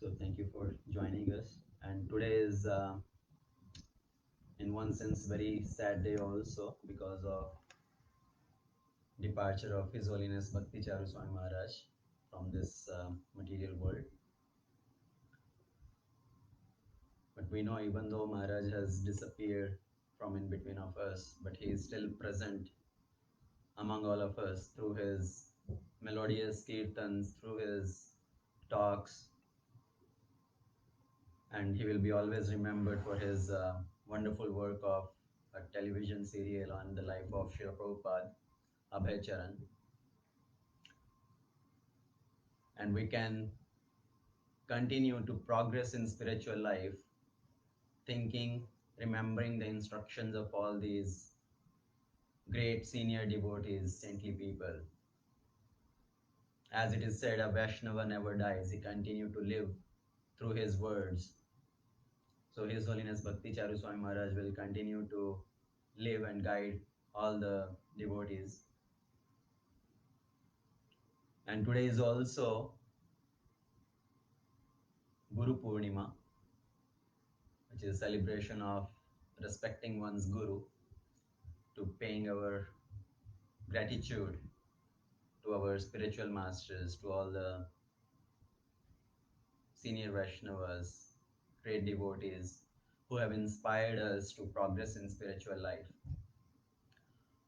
So thank you for joining us. And today is, in one sense, very sad day also because of departure of His Holiness Bhakti Swami Maharaj from this material world. But we know even though Maharaj has disappeared from in between of us, but he is still present among all of us through his melodious kirtans, through his talks, and he will be always remembered for his wonderful work of a television serial on the life of Srila Prabhupada, Abhay Charan. And we can continue to progress in spiritual life, thinking, remembering the instructions of all these great senior devotees, saintly people. As it is said, a Vaishnava never dies. He continued to live through his words. So His Holiness Bhakti Swami Maharaj will continue to live and guide all the devotees. And today is also Guru Purnima, which is celebration of respecting one's Guru, to paying our gratitude to our spiritual masters, to all the senior Vaishnavas, great devotees who have inspired us to progress in spiritual life.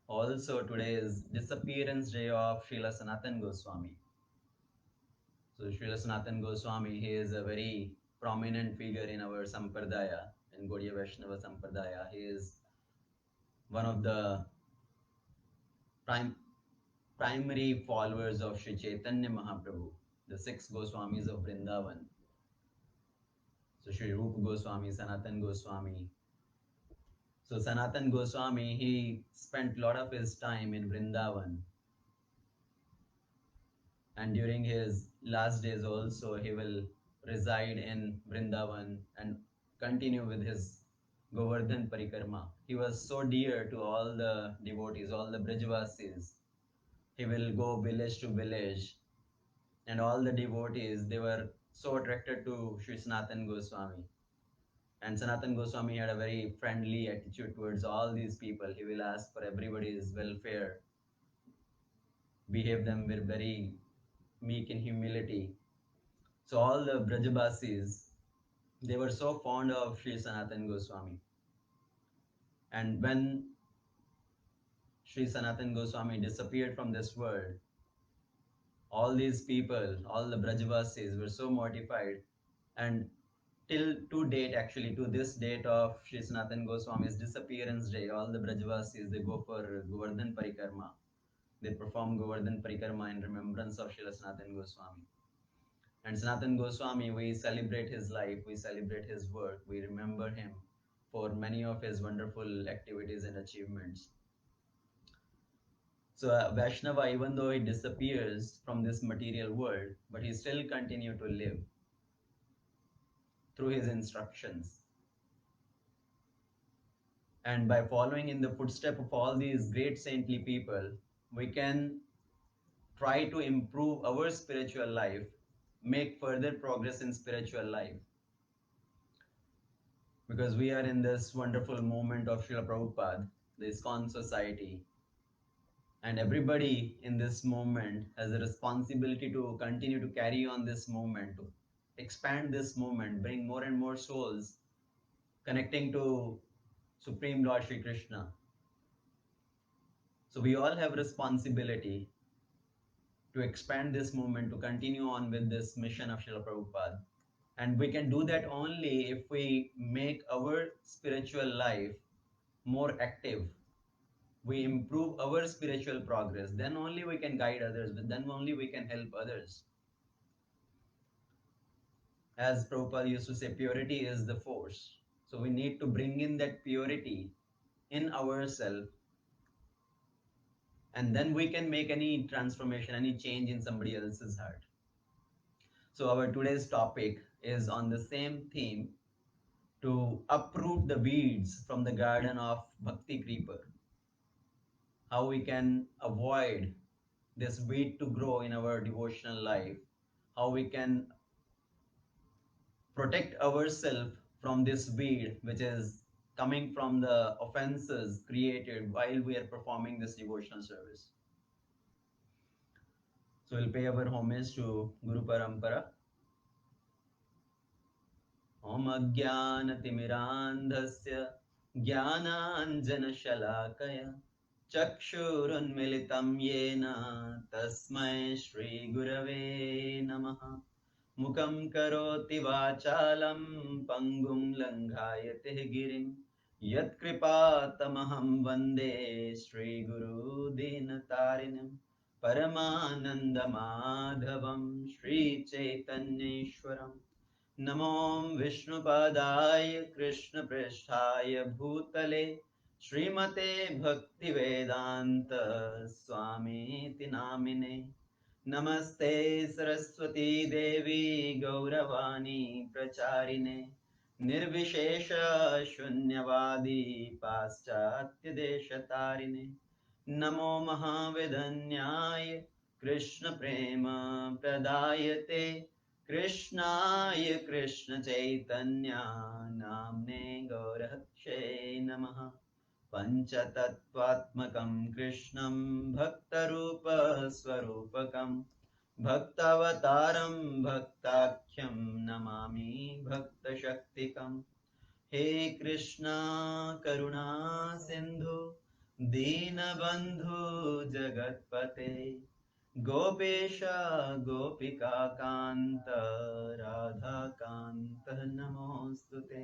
Also, today is disappearance day of Srila Sanatan Goswami. So Srila Sanatan Goswami, he is a very prominent figure in our Sampradaya, in Gaudiya Vaishnava Sampradaya. He is one of the primary followers of Sri Chaitanya Mahaprabhu, the six Goswamis of Vrindavan. So Sri Rupa Goswami, Sanatan Goswami. So Sanatan Goswami, he spent a lot of his time in Vrindavan. And during his last days also, he will reside in Vrindavan and continue with his Govardhan Parikrama. He was so dear to all the devotees, all the Brajavasis. He will go village to village, and all the devotees, they were so attracted to Sri Sanatan Goswami. And Sanatan Goswami had a very friendly attitude towards all these people. He will ask for everybody's welfare, behave them with very meek in humility. So all the Brajabasis, they were so fond of Sri Sanatan Goswami. And when Sri Sanatan Goswami disappeared from this world, all these people, all the Brajavasis were so mortified. And till to date, actually, to this date of Sri Sanatan Goswami's disappearance day, all the Brajavasis, they go for Govardhan Parikrama. They perform Govardhan Parikrama in remembrance of Sri Sanatan Goswami. And Sanatan Goswami, we celebrate his life, we celebrate his work, we remember him for many of his wonderful activities and achievements. So Vaishnava, even though he disappears from this material world, but he still continues to live through his instructions. And by following in the footstep of all these great saintly people, we can try to improve our spiritual life, make further progress in spiritual life. Because we are in this wonderful movement of Srila Prabhupada, the ISKCON society, and everybody in this movement has a responsibility to continue to carry on this movement, to expand this movement, bring more and more souls connecting to Supreme Lord Shri Krishna. So we all have responsibility to expand this movement, to continue on with this mission of Srila Prabhupada. And we can do that only if we make our spiritual life more active. We improve our spiritual progress, then only we can guide others, then only we can help others. As Prabhupada used to say, purity is the force. So we need to bring in that purity in ourselves, and then we can make any transformation, any change in somebody else's heart. So our today's topic is on the same theme, to uproot the weeds from the garden of Bhakti Creeper. How we can avoid this weed to grow in our devotional life, how we can protect ourselves from this weed which is coming from the offenses created while we are performing this devotional service. So we'll pay our homage to Guru Parampara. Om Ajnanatimirandhasya Jnananjanashalakaya Chakshurunmilitam Yena Tasmai Shri Gurave Namaha Mukam Karoti Vachalam Pangum Langhayate Girim Yat Kripatamaham Vande Shri Guru Dinatarinam Paramananda Madhavam Shri Chaitanyeshwaram नमो विष्णुपादाय कृष्णपृष्ठाय भूतले श्रीमते भक्तिवेदान्त स्वामीति नामिने नमस्ते सरस्वती देवी गौरवाणी प्रचारिणे निर्विशेष शून्यवादी पाश्चात्यदेशतारिणे नमो महाविधन्याय कृष्णप्रेम प्रदायते कृष्णाय कृष्णचैतन्या नाम्ने गौरहक्षे नमः पञ्चतत्त्वात्मकं कृष्णं भक्तरूपस्वरूपकं भक्तावतारं भक्ताख्यं नमामि भक्तशक्तिकम् हे कृष्णा करुणा सिन्धु दीनबन्धु जगत्पते गोपेश गोपिकान्त राधाकान्त नमोऽस्तु ते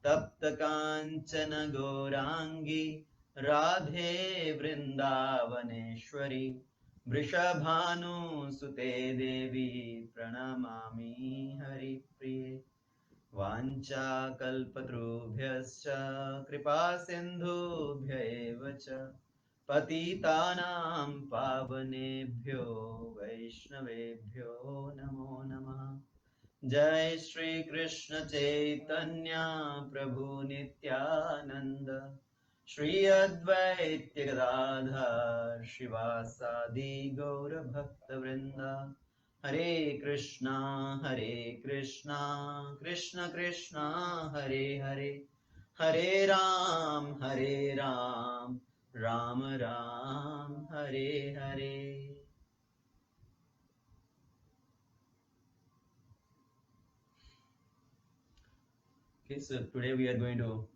तप्तकाञ्चन गौराङ्गी राधे वृन्दावनेश्वरी वृषभानुसुते देवी प्रणमामि हरिप्रिये वाञ्छाकल्पतरुभ्यश्च कृपासिन्धुभ्य एव च पतितानां पावनेभ्यो वैष्णवेभ्यो नमो नमः जय श्री कृष्ण चैतन्य प्रभु नित्यानंद श्री अद्वैत गदाधर शिवासादि गौर भक्त वृंदा हरे Krishna Krishna Krishna Hare Hare Hare Ram Ram Ram Hare Hare. Okay, so today we are going to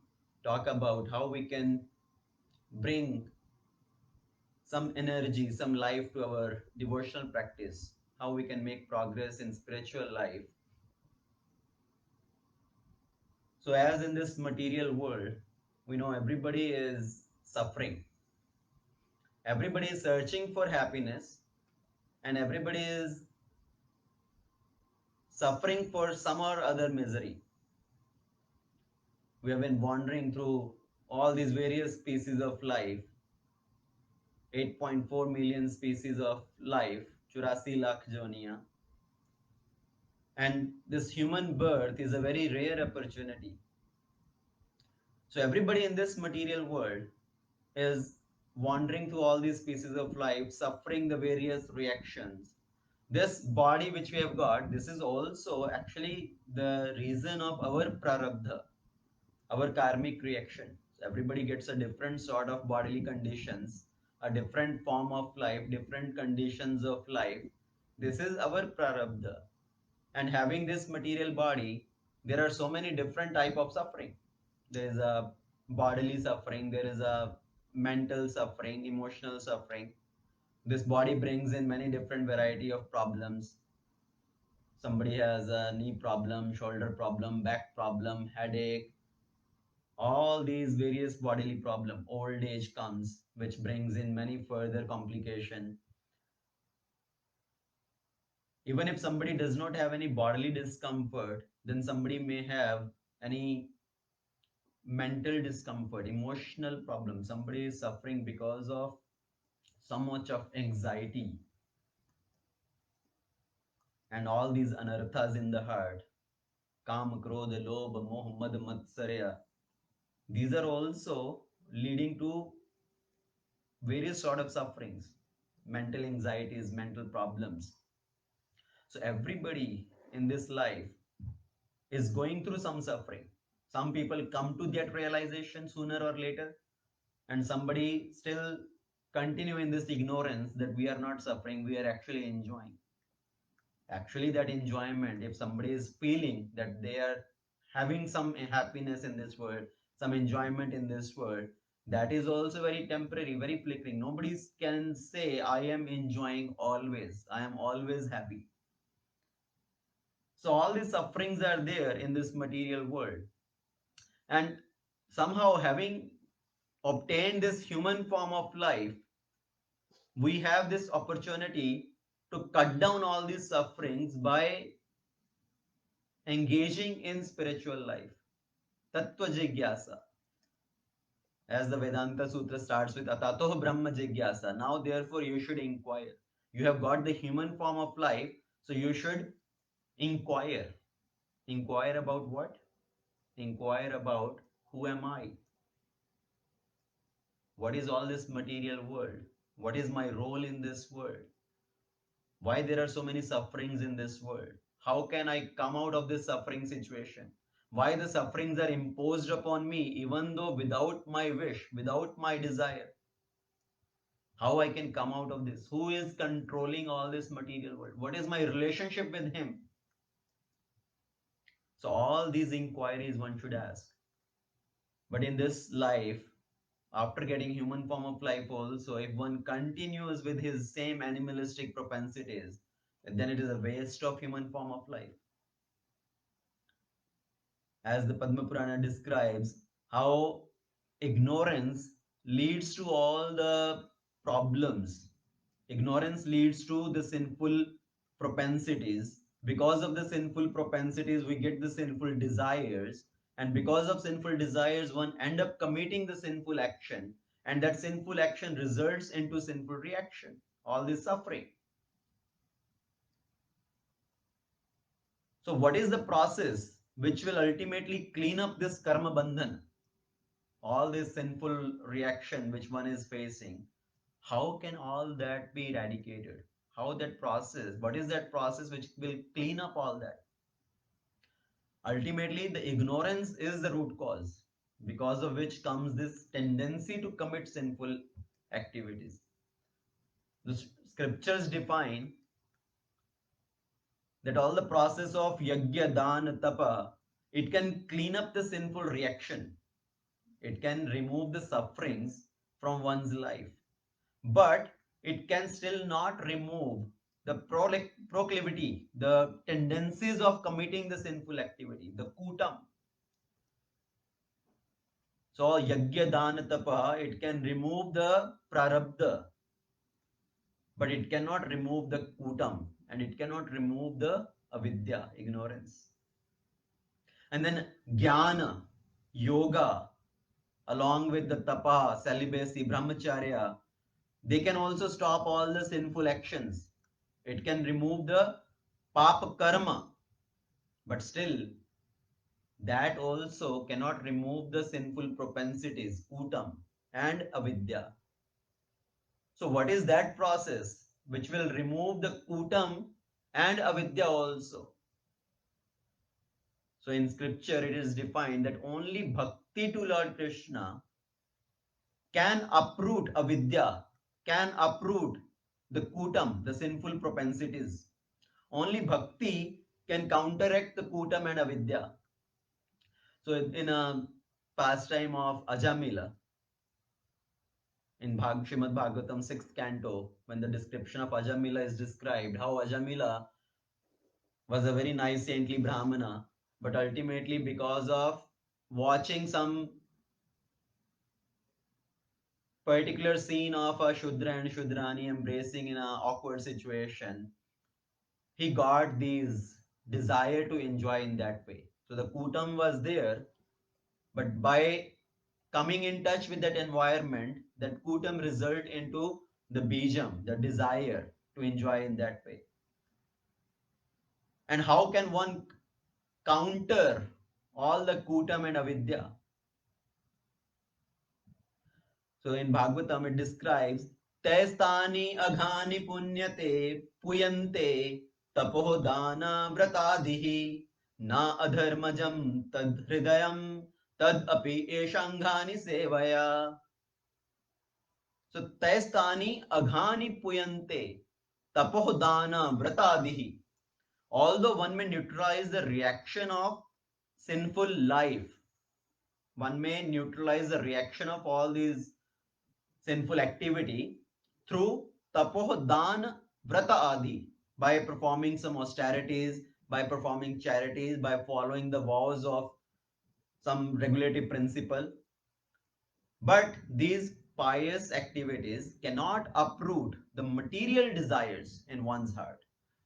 talk about how we can bring some energy, some life to our devotional practice, how we can make progress in spiritual life. So as in this material world, we know everybody is suffering. Everybody is searching for happiness and everybody is suffering for some or other misery. We have been wandering through all these various species of life, 8.4 million species of life, 84 lakh joniya. And this human birth is a very rare opportunity. So everybody in this material world is wandering through all these species of life, suffering the various reactions. This body which we have got, this is also actually the reason of our prarabdha, our karmic reaction. So everybody gets a different sort of bodily conditions, a different form of life, different conditions of life. This is our prarabdha. And having this material body, there are so many different type of suffering. There is a bodily suffering, there is a mental suffering, emotional suffering. This body brings in many different variety of problems. Somebody has a knee problem, shoulder problem, back problem, headache, all these various bodily problem. Old age comes, which brings in many further complication. Even if somebody does not have any bodily discomfort, then somebody may have any mental discomfort, emotional problem. Somebody is suffering because of so much of anxiety and all these anarthas in the heart. Kam, krodha, lobha, moh, mad, matsarya. These are also leading to various sort of sufferings, mental anxieties, mental problems. So everybody in this life is going through some suffering. Some people come to that realization sooner or later, and somebody still continue in this ignorance that we are not suffering, we are actually enjoying. Actually, that enjoyment, if somebody is feeling that they are having some happiness in this world, some enjoyment in this world, that is also very temporary, very flickering. Nobody can say I am enjoying always, I am always happy. So all these sufferings are there in this material world, and somehow having obtained this human form of life, we have this opportunity to cut down all these sufferings by engaging in spiritual life. Tattva jigyasa. As the Vedanta Sutra starts with Atato Brahma jigyasa. Now, therefore, you should inquire. You have got the human form of life, so you should inquire. Inquire about what? Inquire about who am I? What is all this material world? What is my role in this world? Why there are so many sufferings in this world? How can I come out of this suffering situation? Why the sufferings are imposed upon me even though without my wish, without my desire? How I can come out of this? Who is controlling all this material world? What is my relationship with him? So all these inquiries one should ask. But in this life, after getting human form of life also, if one continues with his same animalistic propensities, then it is a waste of human form of life. As the Padma Purana describes, how ignorance leads to all the problems. Ignorance leads to the sinful propensities. Because of the sinful propensities, we get the sinful desires. And because of sinful desires, one end up committing the sinful action. And that sinful action results into sinful reaction. All this suffering. So what is the process which will ultimately clean up this karma bandhan? All this sinful reaction which one is facing, how can all that be eradicated? How that process, what is that process which will clean up all that? Ultimately, the ignorance is the root cause, because of which comes this tendency to commit sinful activities. The scriptures define that all the process of yajna, dan, tapa, it can clean up the sinful reaction. It can remove the sufferings from one's life, but it can still not remove the proclivity, the tendencies of committing the sinful activity, the kutam. So yajna dana tapa, it can remove the prarabdha, but it cannot remove the kutam, and it cannot remove the avidya, ignorance. And then jnana, yoga, along with the tapa, celibacy, brahmacharya, they can also stop all the sinful actions. It can remove the papa karma, but still that also cannot remove the sinful propensities, kutam and avidya. So what is that process which will remove the kutam and avidya also? So in scripture it is defined that only bhakti to Lord Krishna can uproot avidya, can uproot the kutam, the sinful propensities. Only bhakti can counteract the kutam and avidya. So in a pastime of Ajamila, in Srimad Bhagavatam 6th canto, when the description of Ajamila is described, how Ajamila was a very nice saintly Brahmana, but ultimately because of watching some particular scene of a Shudra and Shudrani embracing in an awkward situation, he got these desire to enjoy in that way. So the kutam was there, but by coming in touch with that environment, that kutam result into the bijam, the desire to enjoy in that way. And how can one counter all the kutam and avidya? So in Bhagavatam it describes Testani aghani punyate puyante tapohodana vratadihi Na adharmajam tad hridayam tad api eshanghani sevaya. So taistani aghani puyante tapohdana vratadihi. Although one may neutralize the reaction of sinful life, one may neutralize the reaction of all these sinful activity through tapoh, dan, vrata adi, by performing some austerities, by performing charities, by following the vows of some regulative principle. But these pious activities cannot uproot the material desires in one's heart.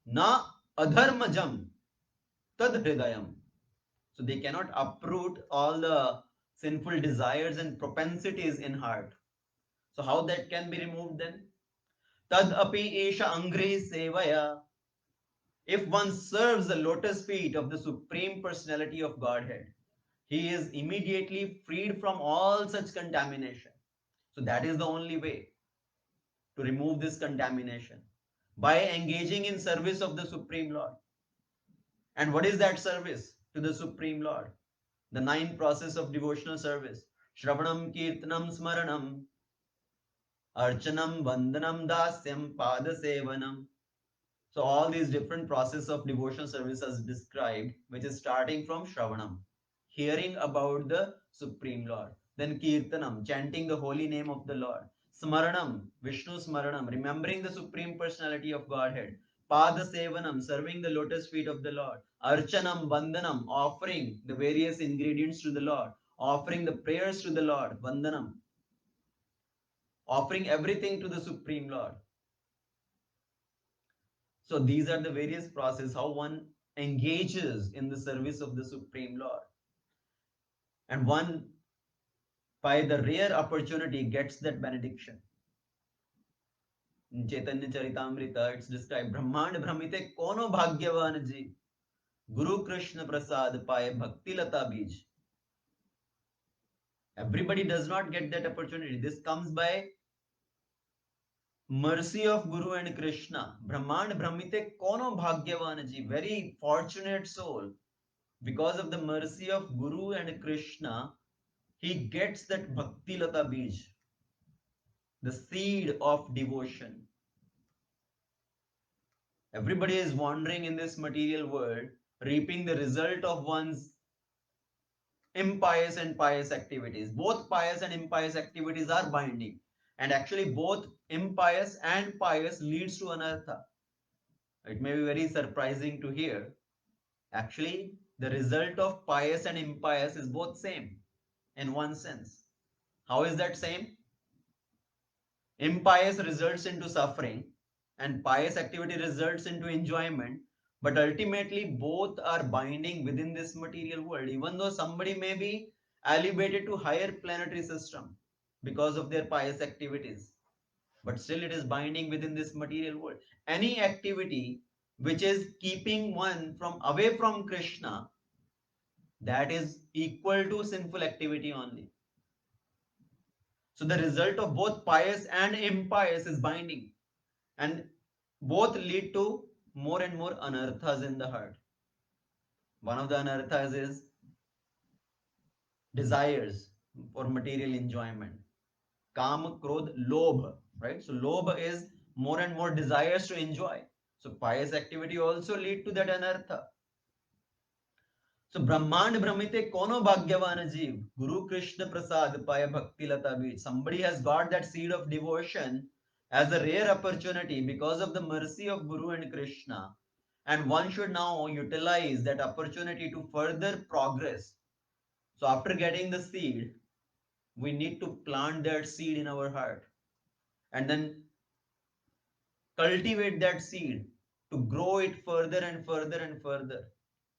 Na adharmajam tad hridayam. So they cannot uproot all the sinful desires and propensities in heart. So how that can be removed then? Tad api esha angri sevaya. If one serves the lotus feet of the Supreme Personality of Godhead, he is immediately freed from all such contamination. So that is the only way to remove this contamination, by engaging in service of the Supreme Lord. And what is that service to the Supreme Lord? The 9 process of devotional service: Shravanam, Kirtanam, Smaranam, Archanam, Vandanam, Dasyam, Padasevanam. So all these different process of devotional service is described, which is starting from Shravanam, hearing about the Supreme Lord. Then Kirtanam, chanting the holy name of the Lord. Smaranam, Vishnu Smaranam, remembering the Supreme Personality of Godhead. Pada Sevanam, serving the lotus feet of the Lord. Archanam, Vandanam, offering the various ingredients to the Lord. Offering the prayers to the Lord. Vandanam, offering everything to the Supreme Lord. So these are the various processes how one engages in the service of the Supreme Lord. And one, by the rare opportunity, gets that benediction. In Chaitanya Charitamrita, it's described, Brahmand Brahmite kono bhagyavan ji, Guru Krishna Prasad paye Bhakti Lata bij. Everybody does not get that opportunity. This comes by mercy of Guru and Krishna. Brahmand Brahmite kono bhagyavan ji, very fortunate soul. Because of the mercy of Guru and Krishna, he gets that Bhakti Lata Bij, the seed of devotion. Everybody is wandering in this material world, reaping the result of one's impious and pious activities. Both pious and impious activities are binding. And actually, both impious and pious leads to anartha. It may be very surprising to hear. Actually, the result of pious and impious is both same in one sense. How is that same? Impious results into suffering and pious activity results into enjoyment, but ultimately both are binding within this material world. Even though somebody may be elevated to higher planetary system because of their pious activities, but still it is binding within this material world. Any activity which is keeping one from away from Krishna, that is equal to sinful activity only. So the result of both pious and impious is binding, and both lead to more and more anarthas in the heart. One of the anarthas is desires for material enjoyment. Kam, krodh, lobh, right? So lobh is more and more desires to enjoy. So pious activity also lead to that anartha. So Brahmand Brahmite kono bhagyavan jeev, Guru Krishna Prasad paya bhakti lata bij. Somebody has got that seed of devotion as a rare opportunity because of the mercy of Guru and Krishna. And one should now utilize that opportunity to further progress. So after getting the seed, we need to plant that seed in our heart and then cultivate that seed to grow it further and further and further.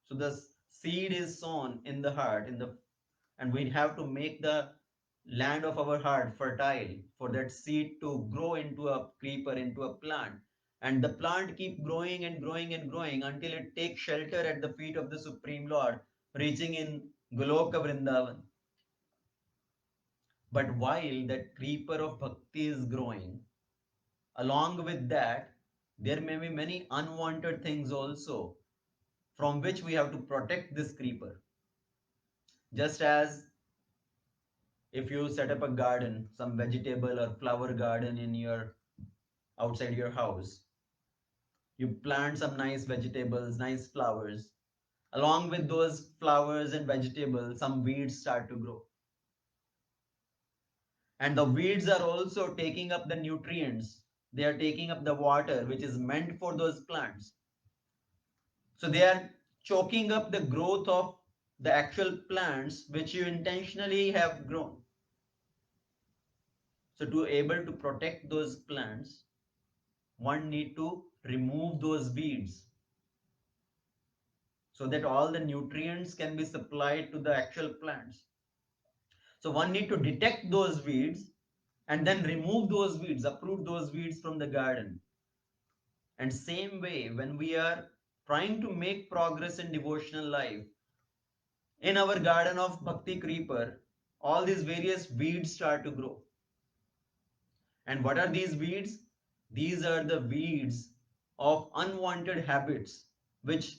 So the seed is sown in the heart, and we have to make the land of our heart fertile for that seed to grow into a creeper, into a plant. And the plant keep growing and growing and growing until it takes shelter at the feet of the Supreme Lord, reaching in Goloka Vrindavan. But while that creeper of bhakti is growing, along with that, there may be many unwanted things also from which we have to protect this creeper. Just as if you set up a garden, some vegetable or flower garden in your outside your house, you plant some nice vegetables, nice flowers. Along with those flowers and vegetables, some weeds start to grow. And the weeds are also taking up the nutrients. They are taking up the water which is meant for those plants. So they are choking up the growth of the actual plants which you intentionally have grown. So to able to protect those plants, one need to remove those weeds so that all the nutrients can be supplied to the actual plants. So one need to detect those weeds and then remove those weeds, uproot those weeds from the garden. And same way, when we are trying to make progress in devotional life, in our garden of Bhakti creeper, all these various weeds start to grow. And what are these weeds? These are the weeds of unwanted habits which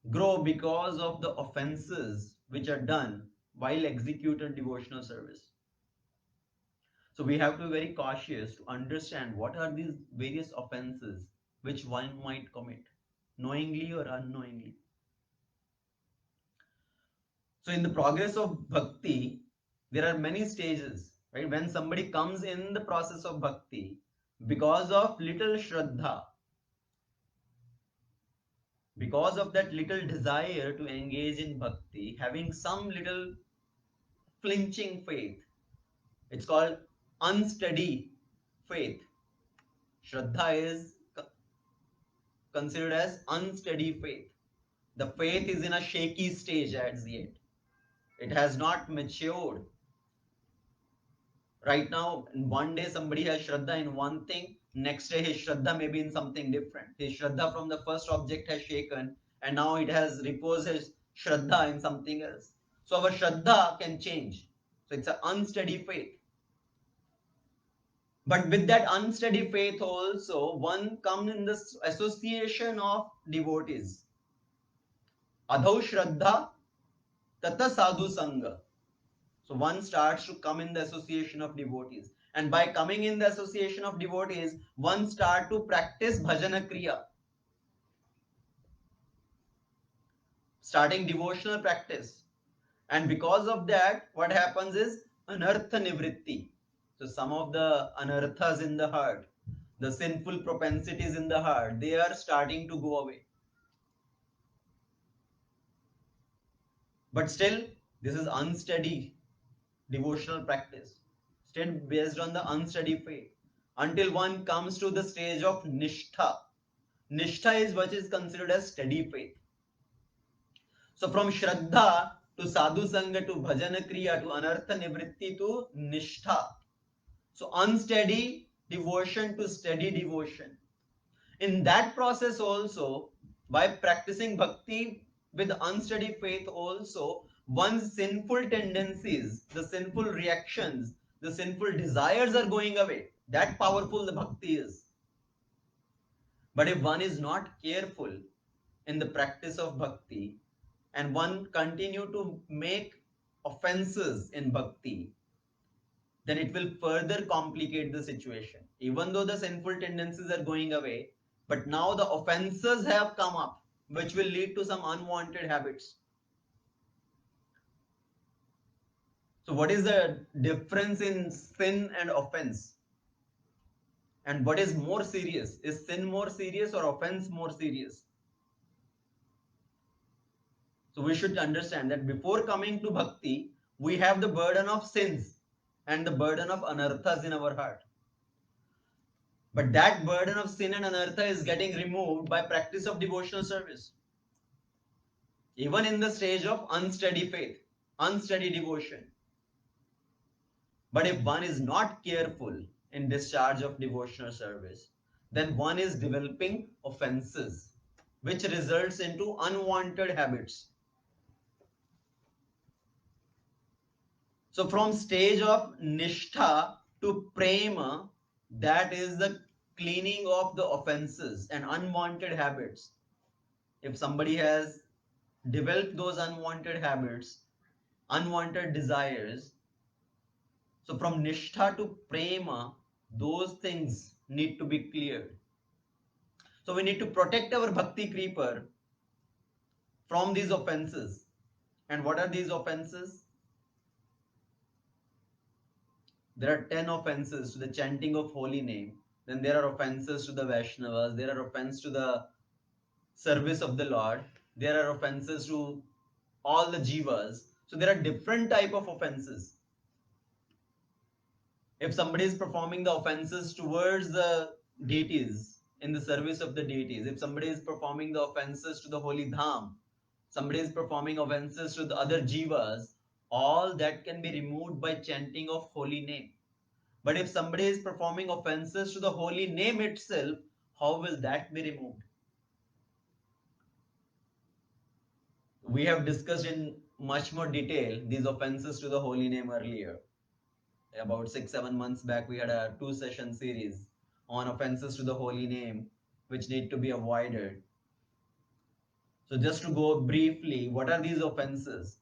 grow because of the offenses which are done while executing devotional service. So we have to be very cautious to understand what are these various offenses which one might commit, knowingly or unknowingly. So in the progress of bhakti, there are many stages, right? When somebody comes in the process of bhakti, because of little shraddha, because of that little desire to engage in bhakti, having some little flinching faith, it's called unsteady faith. Shraddha is considered as unsteady faith. The faith is in a shaky stage as yet. It has not matured. Right now, one day somebody has Shraddha in one thing, next day his Shraddha may be in something different. His Shraddha from the first object has shaken, and now it has reposed his Shraddha in something else. So our Shraddha can change. So it's an unsteady faith. But with that unsteady faith also, one comes in this association of devotees. Adhau Shraddha Tata Sadhu Sangha. So one starts to come in the association of devotees. And by coming in the association of devotees, one starts to practice bhajana kriya. Starting devotional practice. And because of that, what happens is anartha nivritti. So some of the anarthas in the heart, the sinful propensities in the heart, they are starting to go away. But still, this is unsteady devotional practice, still based on the unsteady faith, until one comes to the stage of nishtha. Nishtha is what is considered as steady faith. So from shraddha to sadhu sangha to bhajana kriya to anartha nivritti to nishtha. So unsteady devotion to steady devotion. In that process also, by practicing bhakti with unsteady faith also, one's sinful tendencies, the sinful reactions, the sinful desires are going away. That powerful the bhakti is. But if one is not careful in the practice of bhakti and one continue to make offenses in bhakti, then it will further complicate the situation. Even though the sinful tendencies are going away, but now the offenses have come up, which will lead to some unwanted habits. So what is the difference in sin and offense? And what is more serious? Is sin more serious or offense more serious? So we should understand that before coming to bhakti, we have the burden of sins and the burden of anarthas in our heart. But that burden of sin and anartha is getting removed by practice of devotional service. Even in the stage of unsteady faith, unsteady devotion. But if one is not careful in discharge of devotional service, then one is developing offenses, which results into unwanted habits. So from stage of nishtha to prema, that is the cleaning of the offenses and unwanted habits. if somebody has developed those unwanted habits, unwanted desires, so from nishtha to prema, those things need to be cleared. So we need to protect our bhakti creeper from these offenses. And what are these offenses? There are 10 offenses to the chanting of holy name. Then there are offenses to the Vaishnavas. There are offenses to the service of the Lord. There are offenses to all the jivas. So there are different type of offenses. If somebody is performing the offenses towards the deities, in the service of the deities, if somebody is performing the offenses to the holy dham, somebody is performing offenses to the other jivas, all that can be removed by chanting of holy name. But if somebody is performing offenses to the holy name itself, how will that be removed? We have discussed in much more detail these offenses to the holy name earlier. About 6-7 months back, we had a 2-session series on offenses to the holy name, which need to be avoided. So just to go briefly, what are these offenses?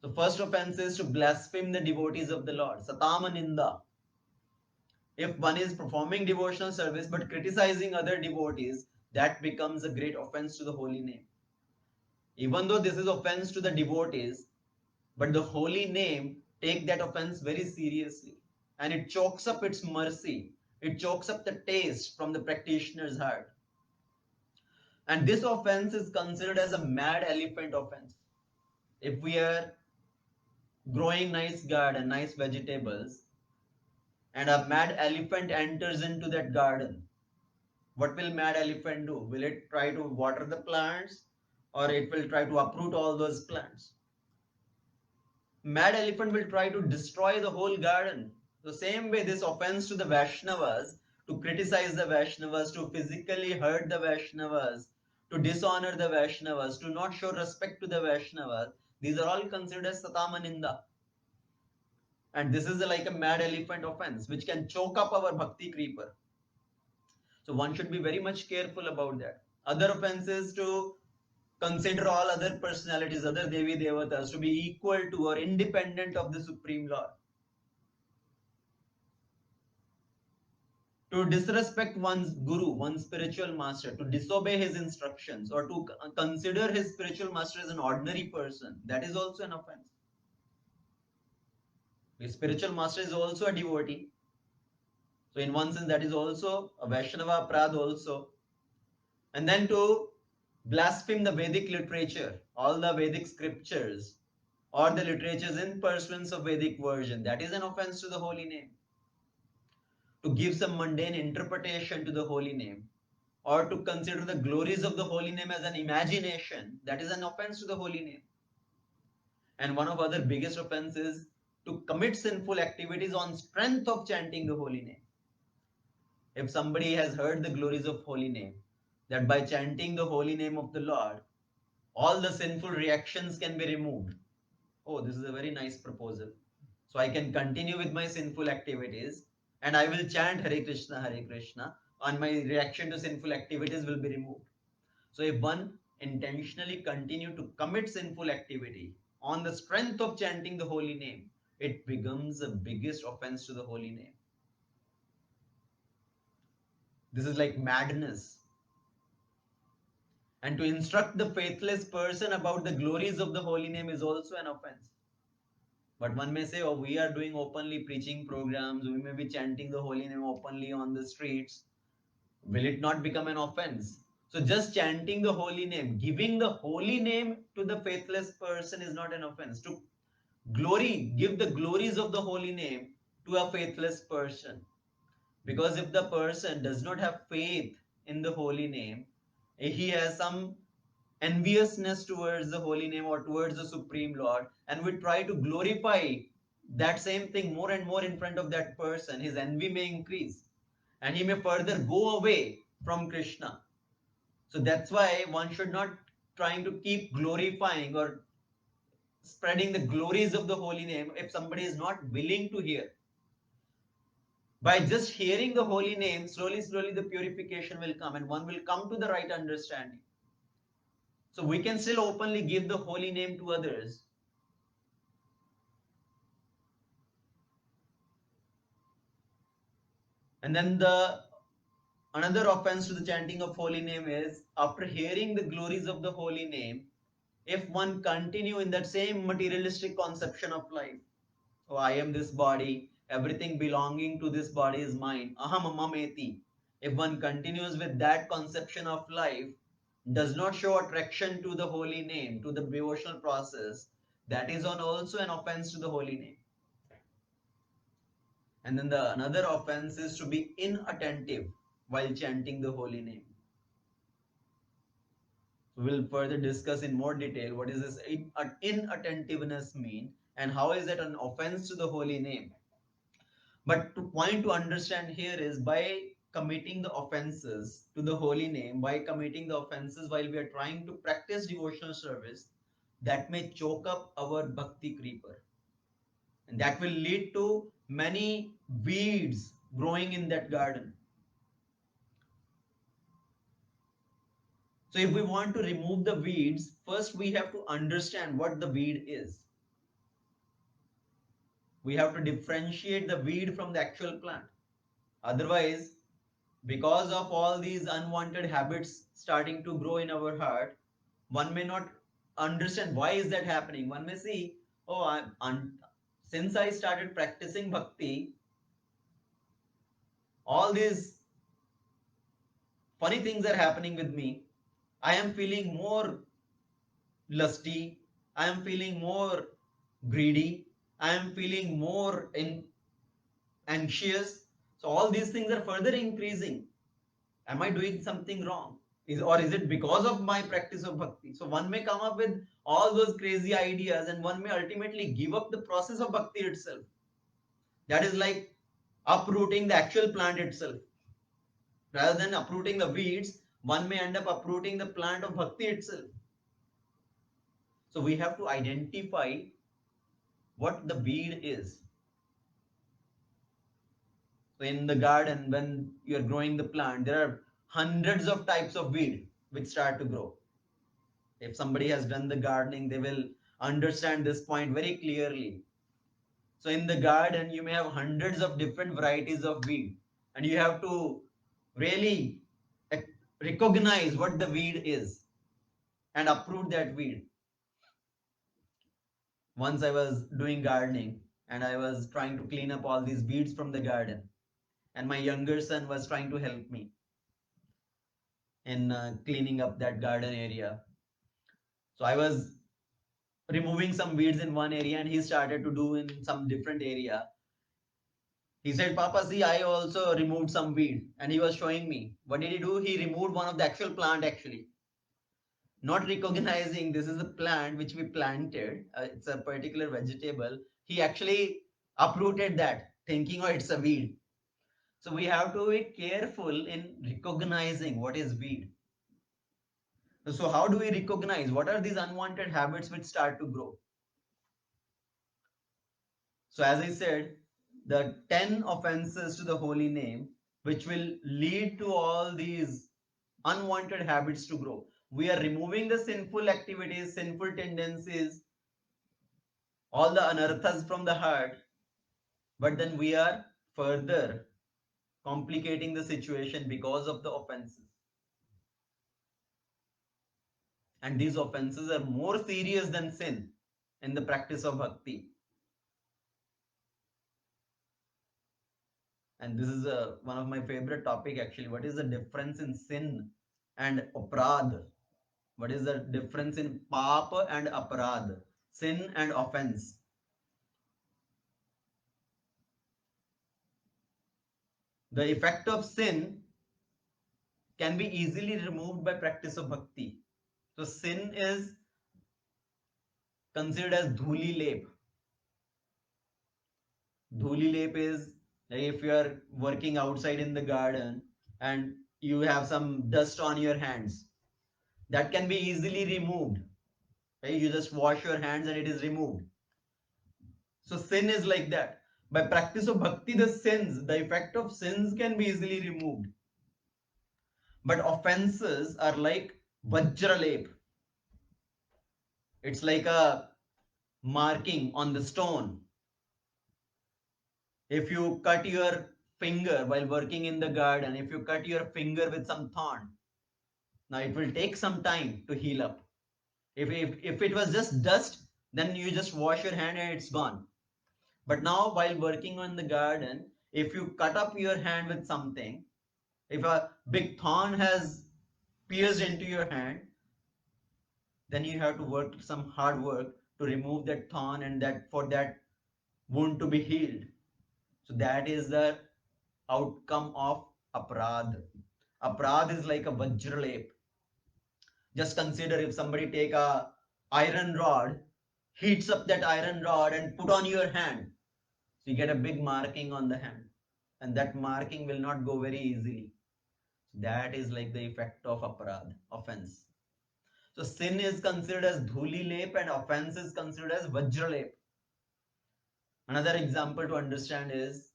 The first offense is to blaspheme the devotees of the Lord. Satama Ninda. If one is performing devotional service but criticizing other devotees, that becomes a great offense to the holy name. Even though this is offense to the devotees, but the holy name take that offense very seriously, and it chokes up its mercy. It chokes up the taste from the practitioner's heart. And this offense is considered as a mad elephant offense. If we are growing nice garden, nice vegetables, and a mad elephant enters into that garden, what will mad elephant do? Will it try to water the plants, or it will try to uproot all those plants? Mad elephant will try to destroy the whole garden. The same way, this offense to the Vaishnavas, to criticize the Vaishnavas, to physically hurt the Vaishnavas, to dishonor the Vaishnavas, to not show respect to the Vaishnavas, these are all considered as Satamaninda. And this is like a mad elephant offense, which can choke up our bhakti creeper. So one should be very much careful about that. Other offenses to consider all other personalities, other Devi Devatas to be equal to or independent of the Supreme Lord. To disrespect one's guru, one's spiritual master, to disobey his instructions, or to consider his spiritual master as an ordinary person, that is also an offense. His spiritual master is also a devotee. So in one sense, that is also a Vaishnava Prad also. And then to blaspheme the Vedic literature, all the Vedic scriptures, or the literatures in pursuance of Vedic version, that is an offense to the holy name. To give some mundane interpretation to the holy name, or to consider the glories of the holy name as an imagination, that is an offense to the holy name. And one of other biggest offenses is to commit sinful activities on strength of chanting the holy name. If somebody has heard the glories of holy name, that by chanting the holy name of the Lord, all the sinful reactions can be removed. Oh, this is a very nice proposal. So I can continue with my sinful activities, and I will chant Hare Krishna, and my reaction to sinful activities will be removed. So if one intentionally continue to commit sinful activity on the strength of chanting the holy name, it becomes the biggest offense to the holy name. This is like madness. And to instruct the faithless person about the glories of the holy name is also an offense. But one may say, oh, we are doing openly preaching programs, we may be chanting the holy name openly on the streets. Will it not become an offense? So just chanting the holy name, giving the holy name to the faithless person is not an offense. To give the glories of the holy name to a faithless person. Because if the person does not have faith in the holy name, he has some enviousness towards the holy name or towards the Supreme Lord, and we try to glorify that same thing more and more in front of that person, his envy may increase and he may further go away from Krishna. So that's why one should not trying to keep glorifying or spreading the glories of the holy name if somebody is not willing to hear. By just hearing the holy name, slowly, slowly the purification will come and one will come to the right understanding. So we can still openly give the holy name to others. And then the another offense to the chanting of holy name is, after hearing the glories of the holy name, if one continue in that same materialistic conception of life, oh, I am this body, everything belonging to this body is mine, aham mameti. If one continues with that conception of life, does not show attraction to the holy name, to the devotional process, that is on also an offense to the holy name. And then the another offense is to be inattentive while chanting the holy name. We'll further discuss in more detail what is this inattentiveness mean and how is it an offense to the holy name. But the point to understand here is, by committing the offenses to the holy name, by committing the offenses while we are trying to practice devotional service, that may choke up our bhakti creeper. And that will lead to many weeds growing in that garden. So if we want to remove the weeds, first we have to understand what the weed is. We have to differentiate the weed from the actual plant. Otherwise, because of all these unwanted habits starting to grow in our heart, one may not understand why is that happening. One may see, oh, since I started practicing bhakti, all these funny things are happening with me. I am feeling more lusty. I am feeling more greedy. I am feeling more anxious. So all these things are further increasing. Am I doing something wrong? Or is it because of my practice of bhakti? So one may come up with all those crazy ideas and one may ultimately give up the process of bhakti itself. That is like uprooting the actual plant itself. Rather than uprooting the weeds, one may end up uprooting the plant of bhakti itself. So we have to identify what the weed is. So in the garden, when you're growing the plant, there are hundreds of types of weed which start to grow. If somebody has done the gardening, they will understand this point very clearly. So in the garden, you may have hundreds of different varieties of weed, and you have to really recognize what the weed is and uproot that weed. Once I was doing gardening and I was trying to clean up all these weeds from the garden, and my younger son was trying to help me in cleaning up that garden area. So I was removing some weeds in one area and he started to do in some different area. He said, Papa, see, I also removed some weed. And he was showing me. What did he do? He removed one of the actual plant actually. Not recognizing this is a plant which we planted. It's a particular vegetable. He actually uprooted that, thinking, oh, it's a weed. So we have to be careful in recognizing what is weed. So how do we recognize? What are these unwanted habits which start to grow? So as I said, the 10 offenses to the holy name, which will lead to all these unwanted habits to grow. We are removing the sinful activities, sinful tendencies, all the anarthas from the heart, but then we are further complicating the situation because of the offenses. And these offenses are more serious than sin in the practice of bhakti. And this is one of my favorite topic actually. What is the difference in sin and aprad? What is the difference in papa and aparad? Sin and offense. The effect of sin can be easily removed by practice of bhakti. So sin is considered as dhuli lep. Dhuli lep is like if you are working outside in the garden and you have some dust on your hands, that can be easily removed. Right? You just wash your hands and it is removed. So sin is like that. By practice of bhakti, the effect of sins can be easily removed. But offenses are like vajralep. It's like a marking on the stone. If you cut your finger while working in the garden, if you cut your finger with some thorn, now it will take some time to heal up. If it was just dust, then you just wash your hand and it's gone. But now while working on the garden, if you cut up your hand with something, if a big thorn has pierced into your hand, then you have to work some hard work to remove that thorn and that for that wound to be healed. So that is the outcome of aprad. Aprad is like a vajralep. Just consider if somebody take a iron rod, heats up that iron rod and put on your hand. So you get a big marking on the hand. And that marking will not go very easily. That is like the effect of aprad, offense. So sin is considered as dhuli lep and offense is considered as vajralep. Another example to understand is,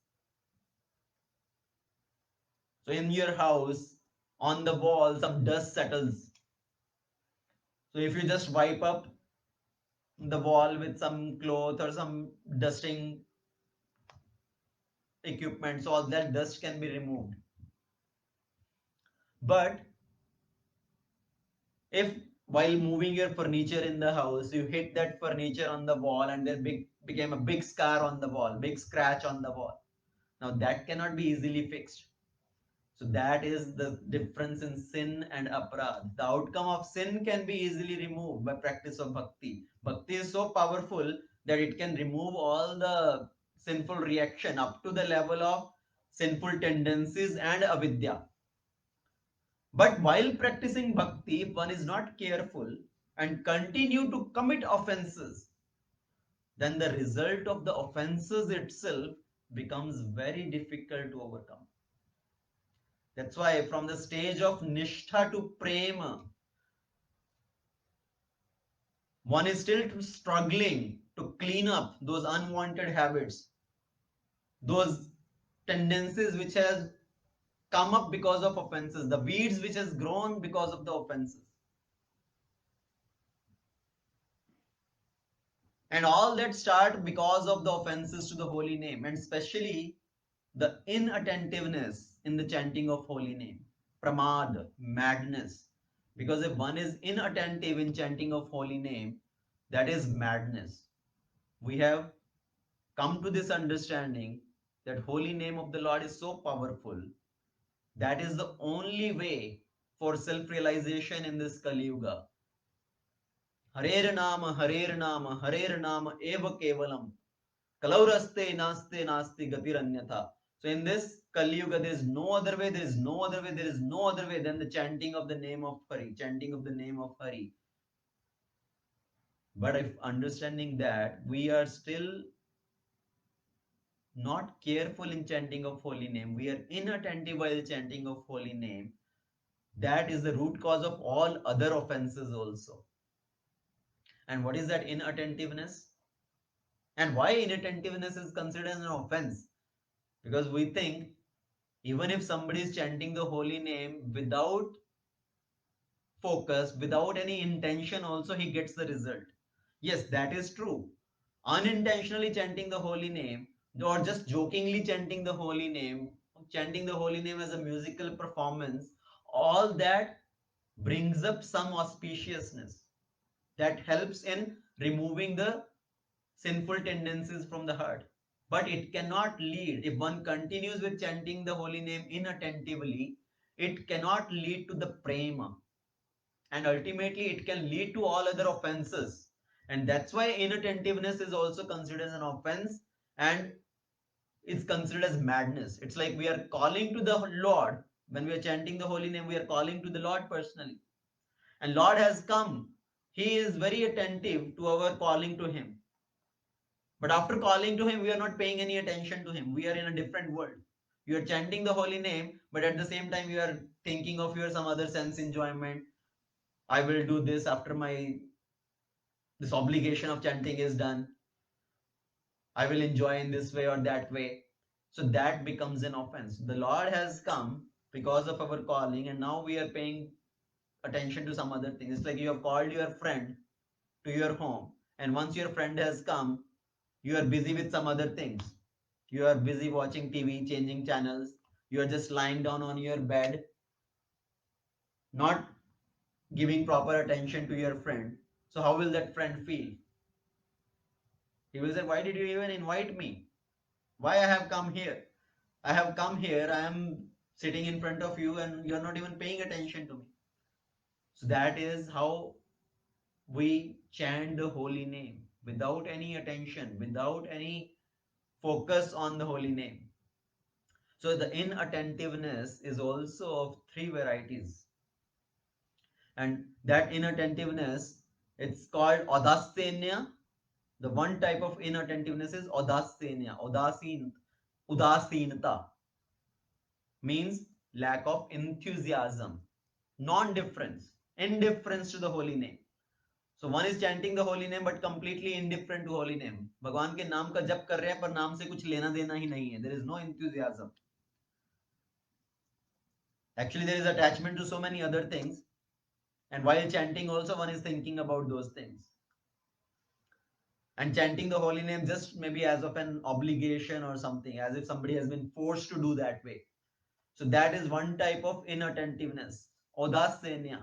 so in your house, on the wall, some dust settles. So if you just wipe up the wall with some cloth or some dusting equipment, so all that dust can be removed. But if while moving your furniture in the house, you hit that furniture on the wall and there became a big scar on the wall, big scratch on the wall. Now that cannot be easily fixed. So that is the difference in sin and aprad. The outcome of sin can be easily removed by practice of bhakti. Bhakti is so powerful that it can remove all the sinful reaction up to the level of sinful tendencies and avidya. But while practicing bhakti, if one is not careful and continue to commit offenses, then the result of the offenses itself becomes very difficult to overcome. That's why from the stage of nishtha to prema, one is still struggling to clean up those unwanted habits, those tendencies which has come up because of offenses, the weeds which has grown because of the offenses. And all that start because of the offenses to the holy name, and especially the inattentiveness in the chanting of holy name, pramad, madness. Because if one is inattentive in chanting of holy name, that is madness. We have come to this understanding that holy name of the Lord is so powerful. That is the only way for self-realization in this Kali Yuga. Harer Nama, Harer Nama, Harer Nama, Eva Kevalam. Kalauraste naste nasti gatiranyatha. So in this Kali Yuga, there is no other way, there is no other way, there is no other way than the chanting of the name of Hari, chanting of the name of Hari. But if understanding that, we are still not careful in chanting of holy name, we are inattentive while chanting of holy name, that is the root cause of all other offenses also. And what is that inattentiveness? And why inattentiveness is considered an offense? Because we think even if somebody is chanting the holy name without focus, without any intention, also he gets the result. Yes, that is true. Unintentionally chanting the holy name, or just jokingly chanting the holy name, chanting the holy name as a musical performance, all that brings up some auspiciousness that helps in removing the sinful tendencies from the heart. But it cannot lead, if one continues with chanting the holy name inattentively, it cannot lead to the prema. And ultimately, it can lead to all other offenses. And that's why inattentiveness is also considered as an offense and is considered as madness. It's like we are calling to the Lord. When we are chanting the holy name, we are calling to the Lord personally. And Lord has come. He is very attentive to our calling to Him. But after calling to Him, we are not paying any attention to Him. We are in a different world. You are chanting the holy name, but at the same time, you are thinking of your some other sense enjoyment. I will do this after my this obligation of chanting is done. I will enjoy in this way or that way. So that becomes an offense. The Lord has come because of our calling, and now we are paying attention to some other thing. It's like you have called your friend to your home, and once your friend has come, you are busy with some other things. You are busy watching TV, changing channels. You are just lying down on your bed, not giving proper attention to your friend. So how will that friend feel? He will say, why did you even invite me? Why I have come here? I have come here, I am sitting in front of you, and you are not even paying attention to me. So that is how we chant the holy name without any attention, without any focus on the holy name. So the inattentiveness is also of three varieties. And that inattentiveness, it's called audasthenya. The one type of inattentiveness is audasthenya. Udasinta means lack of enthusiasm, non-difference, indifference to the holy name. So one is chanting the holy name but completely indifferent to holy name. भगवान के नाम का जप कर रहे हैं पर नाम से कुछ लेना देना ही नहीं है. There is no enthusiasm. Actually, there is attachment to so many other things, and while chanting also one is thinking about those things. And chanting the holy name just maybe as of an obligation or something, as if somebody has been forced to do that way. So that is one type of inattentiveness, audasthenya.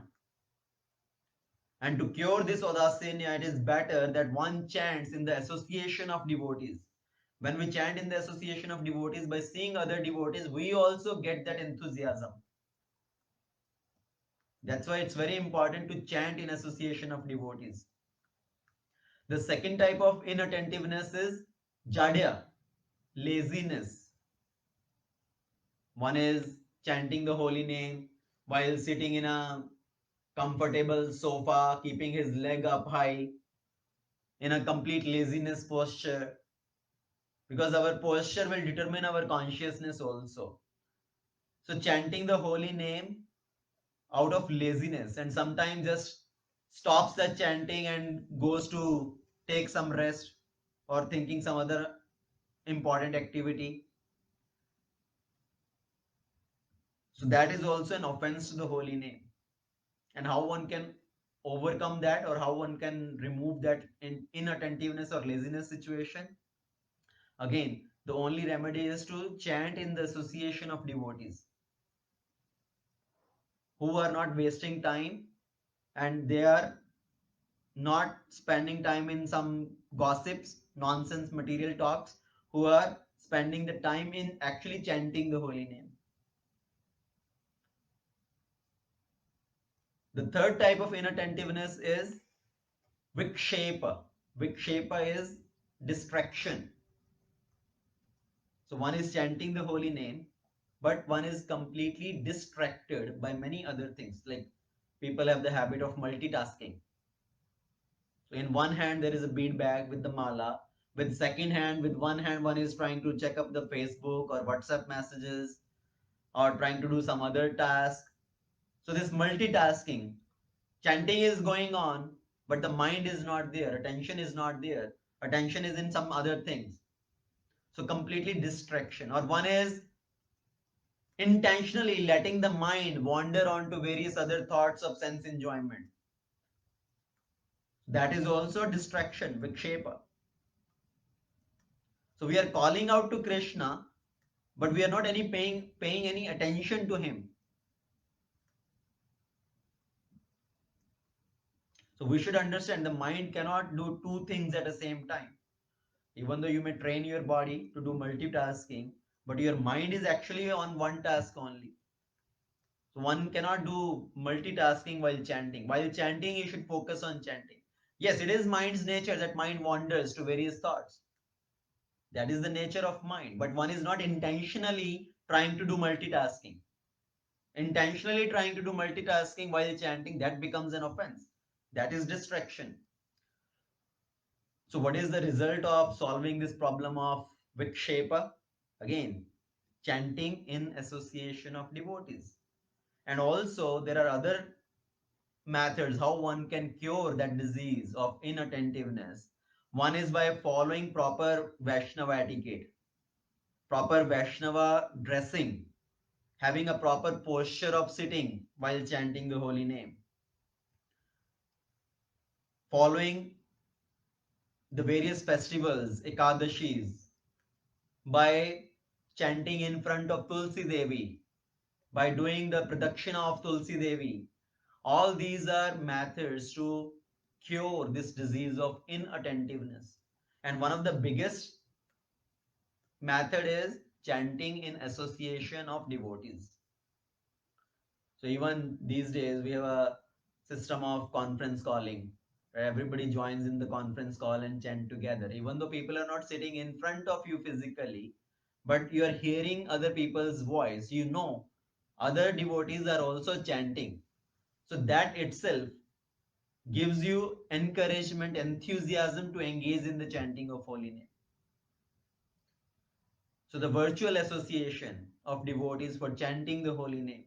And to cure this audasthenya, it is better that one chants in the association of devotees. When we chant in the association of devotees, by seeing other devotees, we also get that enthusiasm. That's why it's very important to chant in association of devotees. The second type of inattentiveness is jada, laziness. One is chanting the holy name while sitting in a comfortable sofa, keeping his leg up high, in a complete laziness posture, because our posture will determine our consciousness also. So chanting the holy name out of laziness, and sometimes just stops the chanting and goes to take some rest or thinking some other important activity. So that is also an offense to the holy name. And how one can overcome that, or how one can remove that inattentiveness or laziness situation? Again, the only remedy is to chant in the association of devotees who are not wasting time, and they are not spending time in some gossips, nonsense, material talks, who are spending the time in actually chanting the holy name. The third type of inattentiveness is vikshepa. Vikshepa is distraction. So one is chanting the holy name, but one is completely distracted by many other things. Like people have the habit of multitasking. So in one hand there is a bead bag with the mala. With second hand, with one hand, one is trying to check up the Facebook or WhatsApp messages, or trying to do some other task. So this multitasking, chanting is going on, but the mind is not there. Attention is not there. Attention is in some other things. So completely distraction. Or one is intentionally letting the mind wander on to various other thoughts of sense enjoyment. That is also distraction, vikshepa. So we are calling out to Krishna, but we are not paying any attention to him. So we should understand the mind cannot do two things at the same time. Even though you may train your body to do multitasking, but your mind is actually on one task only. So one cannot do multitasking while chanting. While chanting, you should focus on chanting. Yes, it is mind's nature that mind wanders to various thoughts. That is the nature of mind. But one is not intentionally trying to do multitasking. Intentionally trying to do multitasking while chanting, that becomes an offense. That is distraction. So what is the result of solving this problem of vikshepa? Again, chanting in association of devotees. And also there are other methods how one can cure that disease of inattentiveness. One is by following proper Vaishnava etiquette, proper Vaishnava dressing, having a proper posture of sitting while chanting the holy name, following the various festivals, Ekadashis, by chanting in front of Tulsi Devi, by doing the pradakshina of Tulsi Devi. All these are methods to cure this disease of inattentiveness. And one of the biggest method is chanting in association of devotees. So even these days we have a system of conference calling where everybody joins in the conference call and chant together. Even though people are not sitting in front of you physically, but you are hearing other people's voice, you know other devotees are also chanting. So that itself gives you encouragement, enthusiasm to engage in the chanting of holy name. So the virtual association of devotees for chanting the holy name.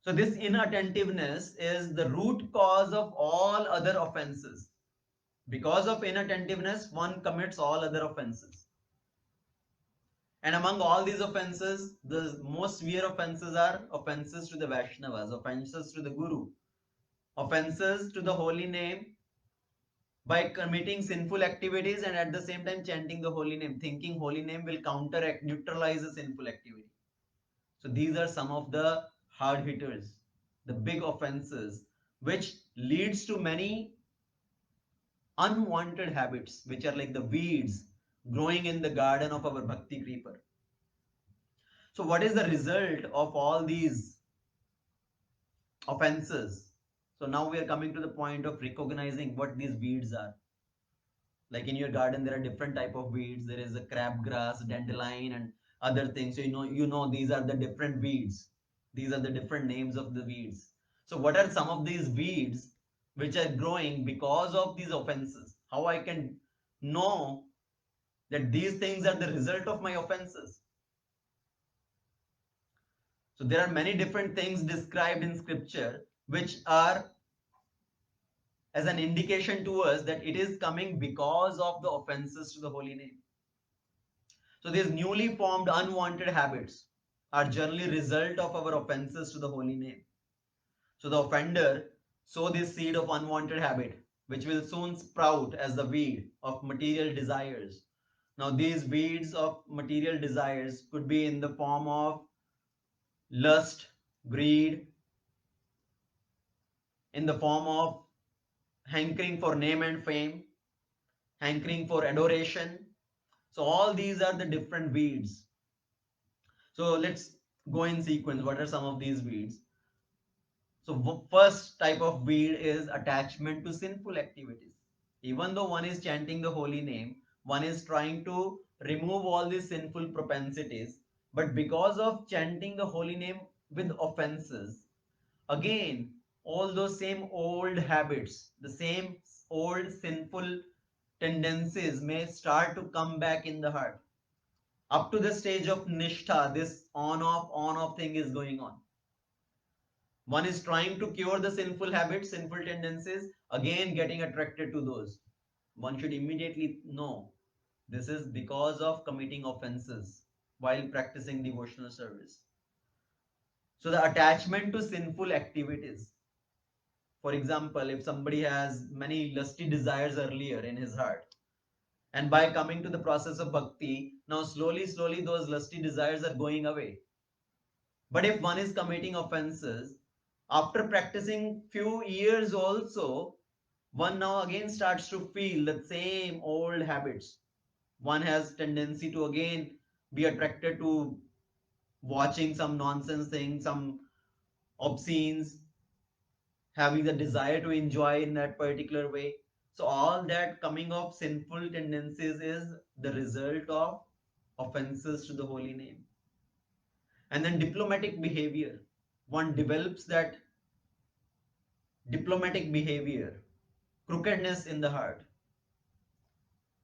So this inattentiveness is the root cause of all other offenses. Because of inattentiveness, one commits all other offenses. And among all these offenses, the most severe offenses are offenses to the Vaishnavas, offenses to the Guru, offenses to the holy name by committing sinful activities and at the same time chanting the holy name, thinking holy name will counteract, neutralize the sinful activity. So these are some of the hard hitters, the big offenses, which leads to many unwanted habits, which are like the weeds growing in the garden of our bhakti creeper. So what is the result of all these offenses? So now we are coming to the point of recognizing what these weeds are. Like in your garden there are different type of weeds. There is a crabgrass, dandelion, and other things. So you know these are the different weeds. These are the different names of the weeds. So what are some of these weeds which are growing because of these offenses? How I can know that these things are the result of my offenses? So there are many different things described in scripture which are as an indication to us that it is coming because of the offenses to the holy name. So these newly formed unwanted habits are generally result of our offenses to the holy name. So the offender sow this seed of unwanted habit, which will soon sprout as the weed of material desires. Now these weeds of material desires could be in the form of lust, greed, in the form of hankering for name and fame, hankering for adoration. So all these are the different weeds. So let's go in sequence. What are some of these weeds? So first type of weed is attachment to sinful activities. Even though one is chanting the holy name, one is trying to remove all these sinful propensities, but because of chanting the holy name with offenses, again all those same old habits, the same old sinful tendencies may start to come back in the heart. Up to the stage of nishtha, this on off thing is going on. One is trying to cure the sinful habits, sinful tendencies, again getting attracted to those. One should immediately know this is because of committing offenses while practicing devotional service. So the attachment to sinful activities. For example, if somebody has many lusty desires earlier in his heart, and by coming to the process of bhakti, now slowly those lusty desires are going away. But if one is committing offenses, after practicing few years also, one now again starts to feel the same old habits. One has tendency to again be attracted to watching some nonsense thing, some obscenes, having the desire to enjoy in that particular way. So all that coming of sinful tendencies is the result of offenses to the holy name. And then diplomatic behavior. One develops that diplomatic behavior, crookedness in the heart.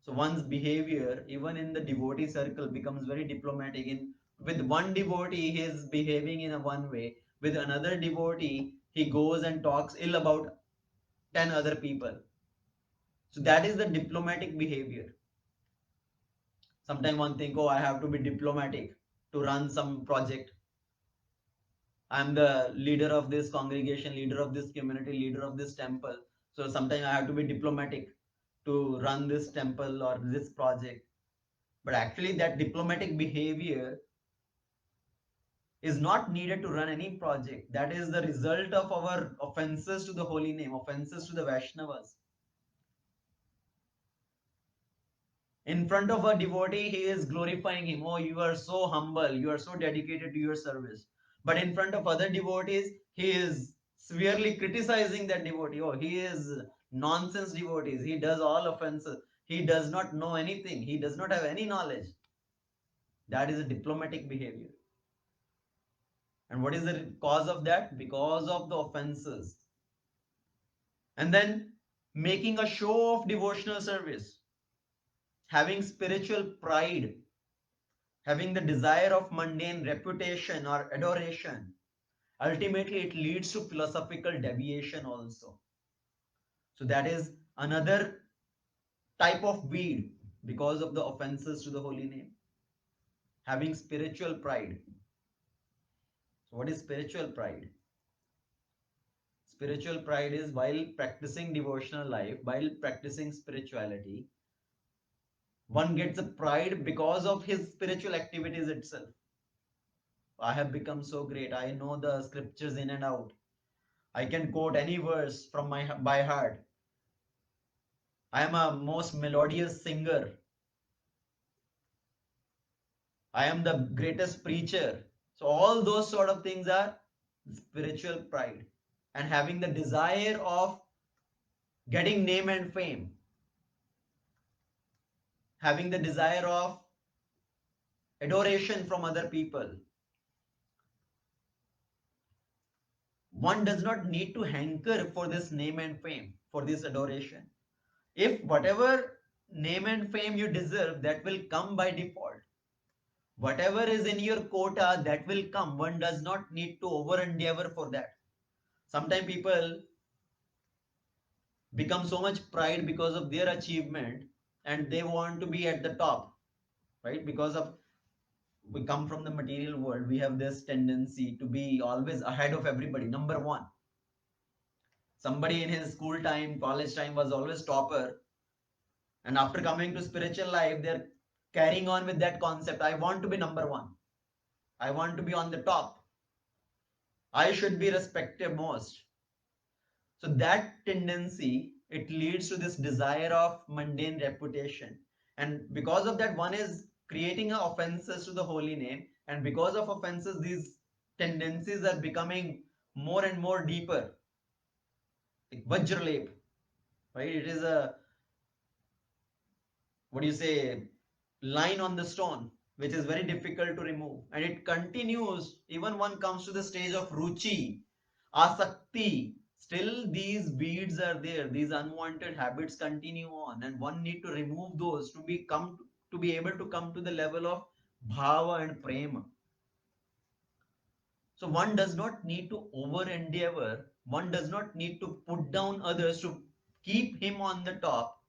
So one's behavior, even in the devotee circle, becomes very diplomatic. In with one devotee, he is behaving in a one way. With another devotee, he goes and talks ill about 10 other people. So that is the diplomatic behavior. Sometimes one think, oh, I have to be diplomatic to run some project. I'm the leader of this congregation, leader of this community, leader of this temple. So sometimes I have to be diplomatic to run this temple or this project. But actually, that diplomatic behavior is not needed to run any project. That is the result of our offenses to the holy name, offenses to the Vaishnavas. In front of a devotee, he is glorifying him. Oh, you are so humble, you are so dedicated to your service. But in front of other devotees, he is severely criticizing that devotee. Oh, he is nonsense devotees. He does all offenses. He does not know anything. He does not have any knowledge. That is a diplomatic behavior. And what is the cause of that? Because of the offenses. And then making a show of devotional service, having spiritual pride, having the desire of mundane reputation or adoration. Ultimately, it leads to philosophical deviation also. So that is another type of weed because of the offenses to the holy name. Having spiritual pride. So what is spiritual pride? Spiritual pride is while practicing devotional life, while practicing spirituality, one gets a pride because of his spiritual activities itself. I have become so great. I know the scriptures in and out. I can quote any verse from my by heart. I am a most melodious singer. I am the greatest preacher. So all those sort of things are spiritual pride and having the desire of getting name and fame, having the desire of adoration from other people. One does not need to hanker for this name and fame, for this adoration. If whatever name and fame you deserve, that will come by default. Whatever is in your quota, that will come. One does not need to over endeavor for that. Sometimes people become so much pride because of their achievement and they want to be at the top, right? Because of we come from the material world, we have this tendency to be always ahead of everybody, number one. Somebody in his school time, college time was always topper, and after coming to spiritual life, they're carrying on with that concept. I want to be number one. I want to be on the top. I should be respected most. So that tendency, it leads to this desire of mundane reputation. And because of that, one is creating offenses to the holy name. And because of offenses, these tendencies are becoming more and more deeper. Like Vajralep, right? It is a, what do you say, line on the stone, which is very difficult to remove. And it continues, even one comes to the stage of Ruchi, Asakti. Still, these weeds are there. These unwanted habits continue on, and one need to remove those to be able to come to the level of bhava and prema. So one does not need to over endeavor. One does not need to put down others to keep him on the top.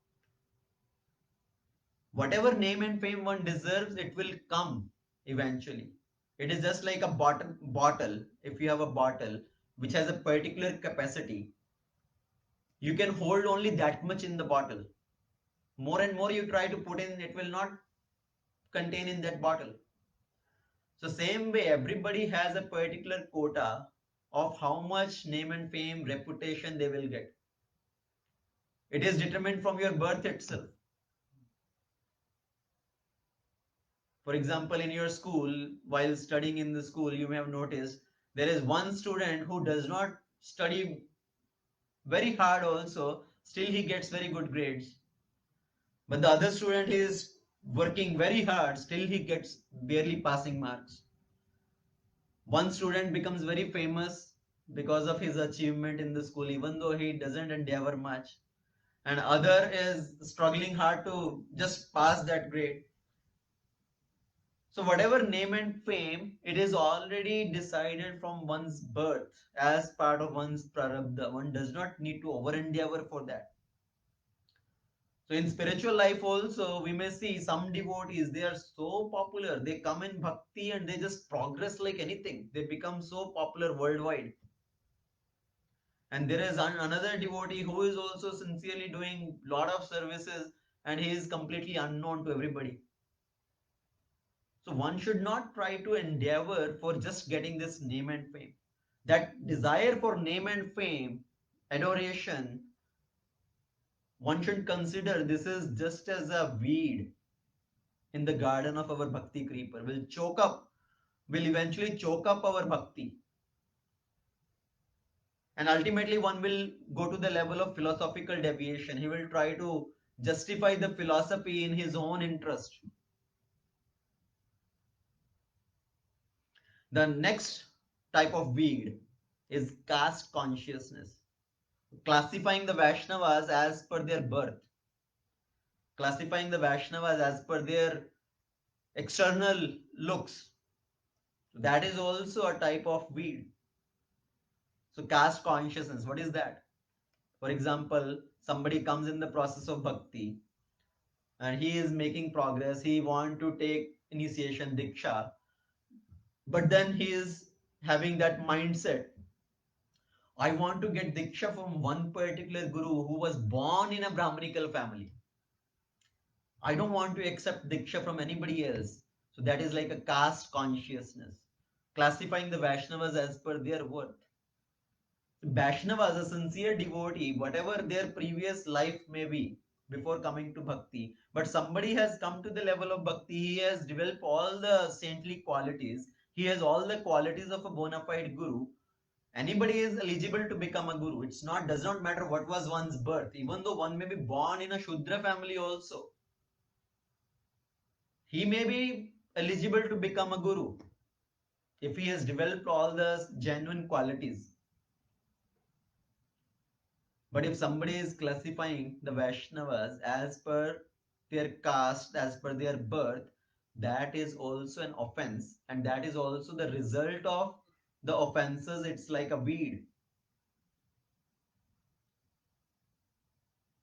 Whatever name and fame one deserves, it will come eventually. It is just like a bottle. If you have a bottle which has a particular capacity, you can hold only that much in the bottle. More and more you try to put in, it will not contain in that bottle. So same way, everybody has a particular quota of how much name and fame, reputation they will get. It is determined from your birth itself. For example, in your school, while studying in the school, you may have noticed there is one student who does not study very hard also, still he gets very good grades. But the other student is working very hard, still he gets barely passing marks. One student becomes very famous because of his achievement in the school, even though he doesn't endeavor much. And other is struggling hard to just pass that grade. So whatever name and fame, it is already decided from one's birth as part of one's prarabdha. One does not need to over endeavor for that. So in spiritual life also, we may see some devotees, they are so popular. They come in bhakti and they just progress like anything. They become so popular worldwide. And there is another devotee who is also sincerely doing lot of services and he is completely unknown to everybody. So one should not try to endeavor for just getting this name and fame. That desire for name and fame, adoration, one should consider this is just as a weed in the garden of our bhakti creeper. Will eventually choke up our bhakti. And ultimately one will go to the level of philosophical deviation. He will try to justify the philosophy in his own interest. The next type of weed is caste consciousness, classifying the Vaishnavas as per their birth, classifying the Vaishnavas as per their external looks. That is also a type of weed. So caste consciousness, what is that? For example, somebody comes in the process of bhakti and he is making progress. He want to take initiation diksha, but then he is having that mindset. I want to get diksha from one particular guru who was born in a Brahmanical family. I don't want to accept diksha from anybody else. So that is like a caste consciousness, classifying the Vaishnavas as per their worth. Vaishnavas, a sincere devotee, whatever their previous life may be before coming to bhakti, but somebody has come to the level of bhakti, he has developed all the saintly qualities, he has all the qualities of a bona fide guru. Anybody is eligible to become a guru. It's not, does not matter what was one's birth, even though one may be born in a Shudra family also. He may be eligible to become a guru if he has developed all the genuine qualities. But if somebody is classifying the Vaishnavas as per their caste, as per their birth, that is also an offense, and that is also the result of the offenses. It's like a weed.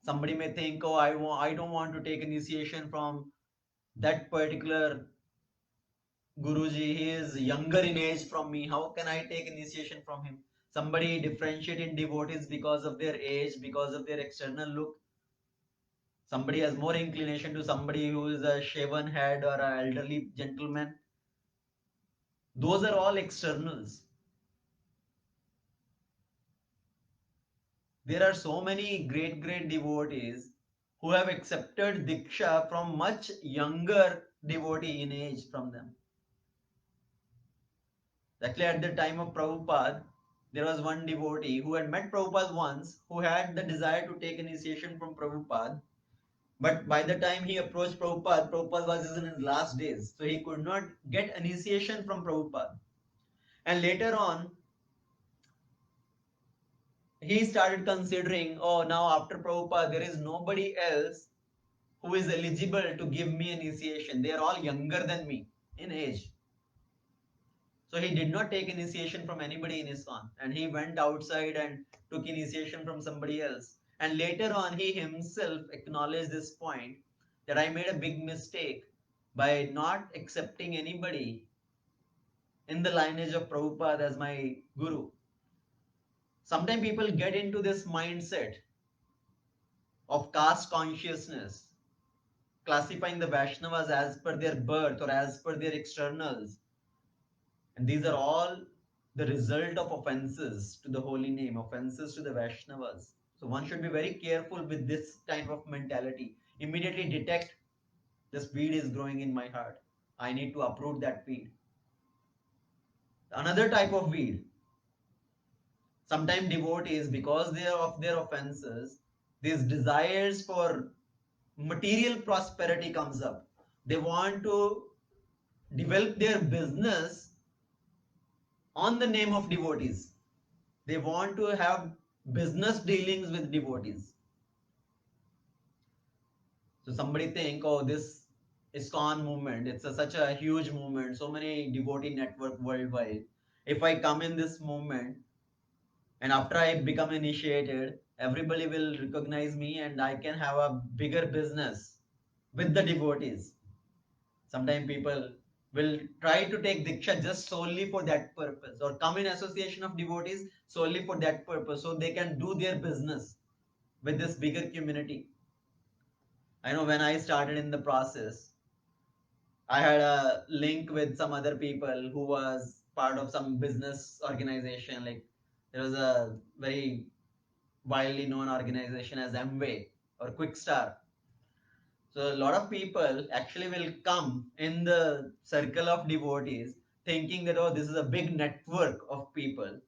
Somebody may think, oh, I don't want to take initiation from that particular Guruji. He is younger in age from me. How can I take initiation from him? Somebody differentiate in devotees because of their age, because of their external look. Somebody has more inclination to somebody who is a shaven head or an elderly gentleman. Those are all externals. There are so many great devotees who have accepted Diksha from much younger devotee in age from them. Actually, at the time of Prabhupada, there was one devotee who had met Prabhupada once, who had the desire to take initiation from Prabhupada. But by the time he approached Prabhupada, Prabhupada was in his last days. So he could not get initiation from Prabhupada. And later on, he started considering, oh, now after Prabhupada, there is nobody else who is eligible to give me initiation. They are all younger than me in age. So he did not take initiation from anybody in ISKCON, and he went outside and took initiation from somebody else. And later on, he himself acknowledged this point that I made a big mistake by not accepting anybody in the lineage of Prabhupada as my guru. Sometimes people get into this mindset of caste consciousness, classifying the Vaishnavas as per their birth or as per their externals. And these are all the result of offenses to the holy name, offenses to the Vaishnavas. So one should be very careful with this type of mentality. Immediately detect this weed is growing in my heart. I need to uproot that weed. Another type of weed. Sometimes devotees, because they are of their offenses, these desires for material prosperity comes up. They want to develop their business on the name of devotees. They want to have business dealings with devotees. So somebody think, oh, this ISKCON movement, it's such a huge movement, so many devotee network worldwide. If I come in this movement and after I become initiated, everybody will recognize me and I can have a bigger business with the devotees. Sometimes people will try to take diksha just solely for that purpose, or come in association of devotees solely for that purpose, so they can do their business with this bigger community. I know when I started in the process, I had a link with some other people who was part of some business organization. Like there was a very widely known organization as Mway or Quickstar. So a lot of people actually will come in the circle of devotees thinking that, oh, this is a big network of people.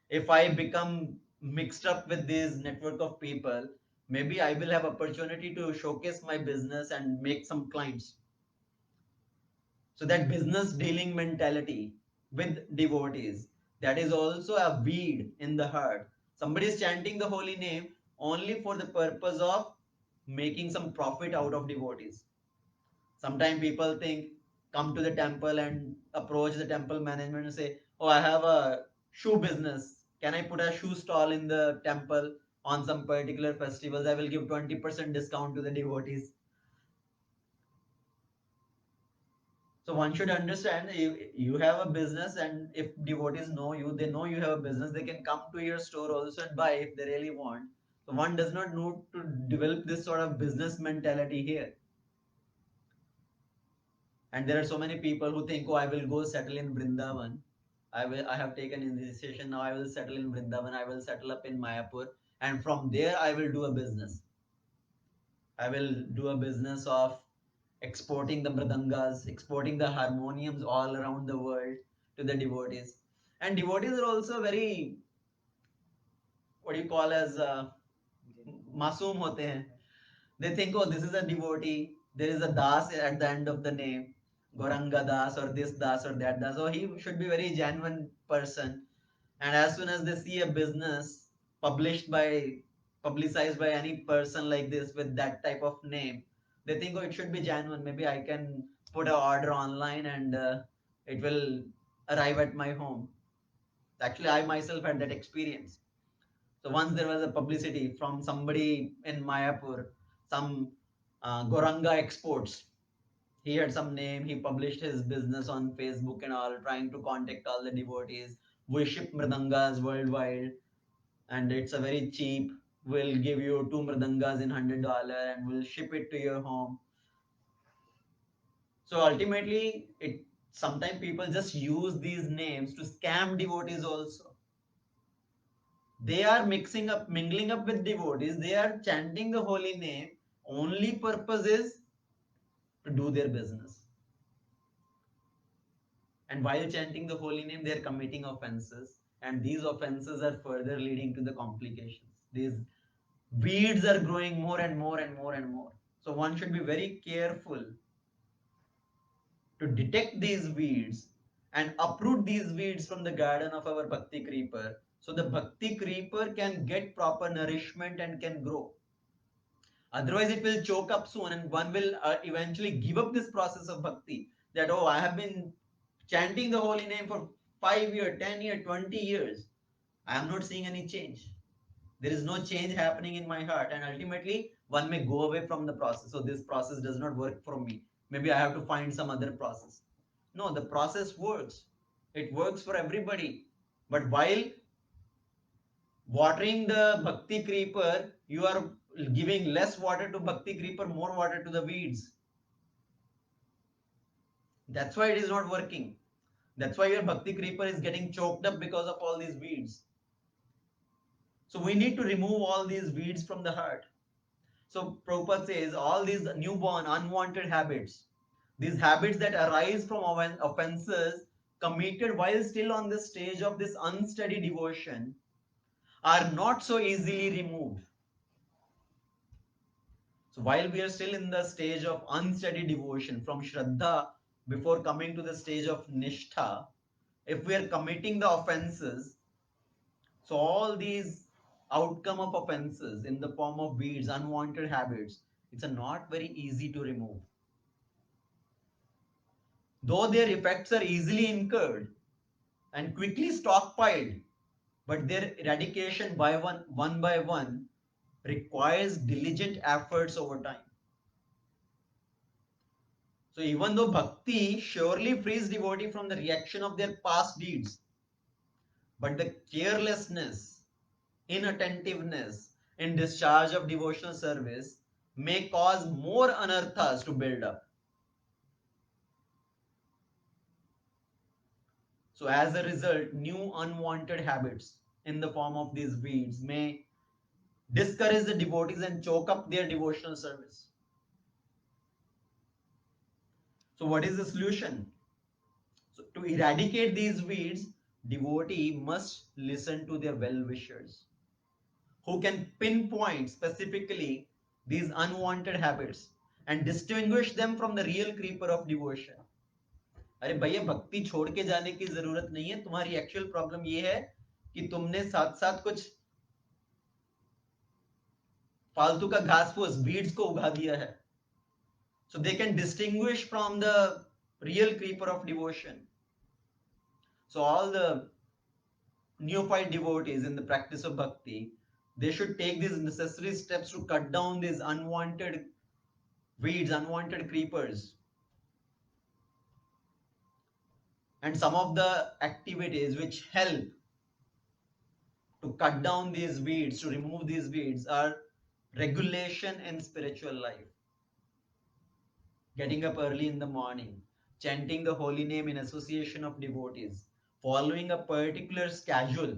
If I become mixed up with this network of people, maybe I will have opportunity to showcase my business and make some clients. So that business dealing mentality with devotees, that is also a weed in the heart. Somebody is chanting the holy name only for the purpose of making some profit out of devotees. Sometimes people think, come to the temple and approach the temple management and say, oh, I have a shoe business. Can I put a shoe stall in the temple on some particular festivals? I will give 20% discount to the devotees. So one should understand, you have a business, and if devotees know you, they know you have a business, they can come to your store also and buy if they really want. So one does not need to develop this sort of business mentality here. And there are so many people who think, oh, I will go settle in Vrindavan. I have taken initiation, now I will settle in Vrindavan, I will settle up in Mayapur, and from there I will do a business. I will do a business of exporting the mridangas, exporting the harmoniums all around the world to the devotees. And devotees are also very, what do you call as, masoom hote hain. They think, oh, this is a devotee. There is a das at the end of the name, Goranga Das or this Das or that Das. So he should be very genuine person. And as soon as they see a business publicized by any person like this with that type of name, they think, oh, it should be genuine. Maybe I can put an order online and it will arrive at my home. Actually, I myself had that experience. So once there was a publicity from somebody in Mayapur, some Goranga Exports. He had some name. He published his business on Facebook and all, trying to contact all the devotees. We ship mridangas worldwide, and it's a very cheap. We'll give you two mridangas in $100, and we'll ship it to your home. So ultimately, it sometimes people just use these names to scam devotees also. They are mingling up with devotees. They are chanting the holy name. Only purpose is to do their business. And while chanting the holy name, they are committing offenses. And these offenses are further leading to the complications. These weeds are growing more and more and more and more. So one should be very careful to detect these weeds and uproot these weeds from the garden of our Bhakti creeper, so the Bhakti creeper can get proper nourishment and can grow. Otherwise, it will choke up soon, and one will eventually give up this process of bhakti. That, oh, I have been chanting the holy name for 5 years, 10 years, 20 years. I am not seeing any change. There is no change happening in my heart, and ultimately, one may go away from the process. So, this process does not work for me. Maybe I have to find some other process. No, the process works. It works for everybody. But while watering the bhakti creeper, you are giving less water to bhakti creeper, more water to the weeds. That's why it is not working. That's why your bhakti creeper is getting choked up because of all these weeds. So we need to remove all these weeds from the heart. So Prabhupada says all these newborn unwanted habits, these habits that arise from offenses committed while still on the stage of this unsteady devotion, are not so easily removed. So while we are still in the stage of unsteady devotion from Shraddha, before coming to the stage of Nishtha, if we are committing the offenses, so all these outcome of offenses in the form of weeds, unwanted habits, it's not very easy to remove. Though their effects are easily incurred and quickly stockpiled, but their eradication one by one requires diligent efforts over time. So even though bhakti surely frees devotee from the reaction of their past deeds, but the carelessness, inattentiveness in discharge of devotional service may cause more anarthas to build up. So as a result, new unwanted habits in the form of these weeds may discourage the devotees and choke up their devotional service. So what is the solution? So to eradicate these weeds, devotee must listen to their well-wishers who can pinpoint specifically these unwanted habits and distinguish them from the real creeper of devotion. अरे भैया भक्ति छोड़ के जाने की जरूरत नहीं है, तुम्हारी एक्चुअल प्रॉब्लम ये है कि तुमने साथ साथ कुछ फालतू का घास फूस वीड्स को उगा दिया है. So they can distinguish from the real creeper of devotion. So all the neophyte devotees in the practice of bhakti, they should take these necessary steps to cut down these unwanted weeds, unwanted creepers. And some of the activities which help to cut down these weeds, to remove these weeds, are regulation in spiritual life. Getting up early in the morning, chanting the holy name in association of devotees, following a particular schedule,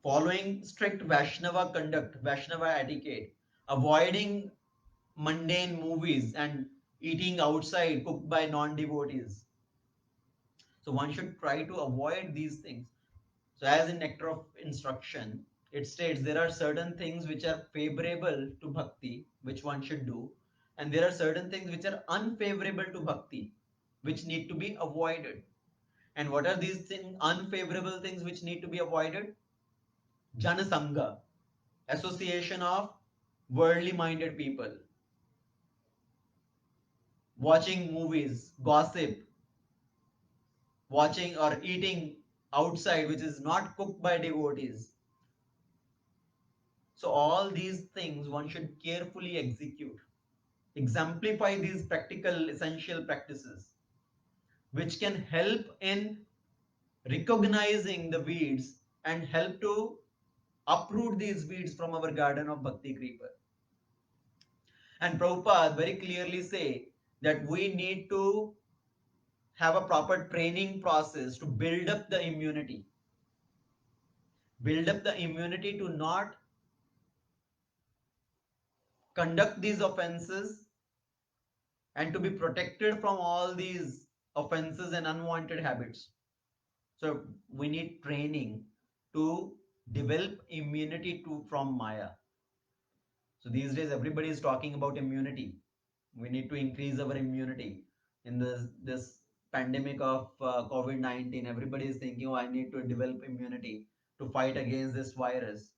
following strict Vaishnava conduct, Vaishnava etiquette, avoiding mundane movies and eating outside cooked by non-devotees. So one should try to avoid these things. So as in Nectar of Instruction, it states there are certain things which are favorable to bhakti, which one should do, and there are certain things which are unfavorable to bhakti, which need to be avoided. And what are these unfavorable things which need to be avoided? Janasanga, association of worldly minded people, watching movies, gossip, watching or eating outside which is not cooked by devotees. So all these things one should carefully execute, exemplify these practical essential practices which can help in recognizing the weeds and help to uproot these weeds from our garden of bhakti creeper. And Prabhupada very clearly say that we need to have a proper training process to build up the immunity. Build up the immunity to not conduct these offenses and to be protected from all these offenses and unwanted habits. So we need training to develop immunity from Maya. So these days everybody is talking about immunity. We need to increase our immunity in this pandemic of COVID-19. Everybody is thinking, oh, I need to develop immunity to fight against this virus.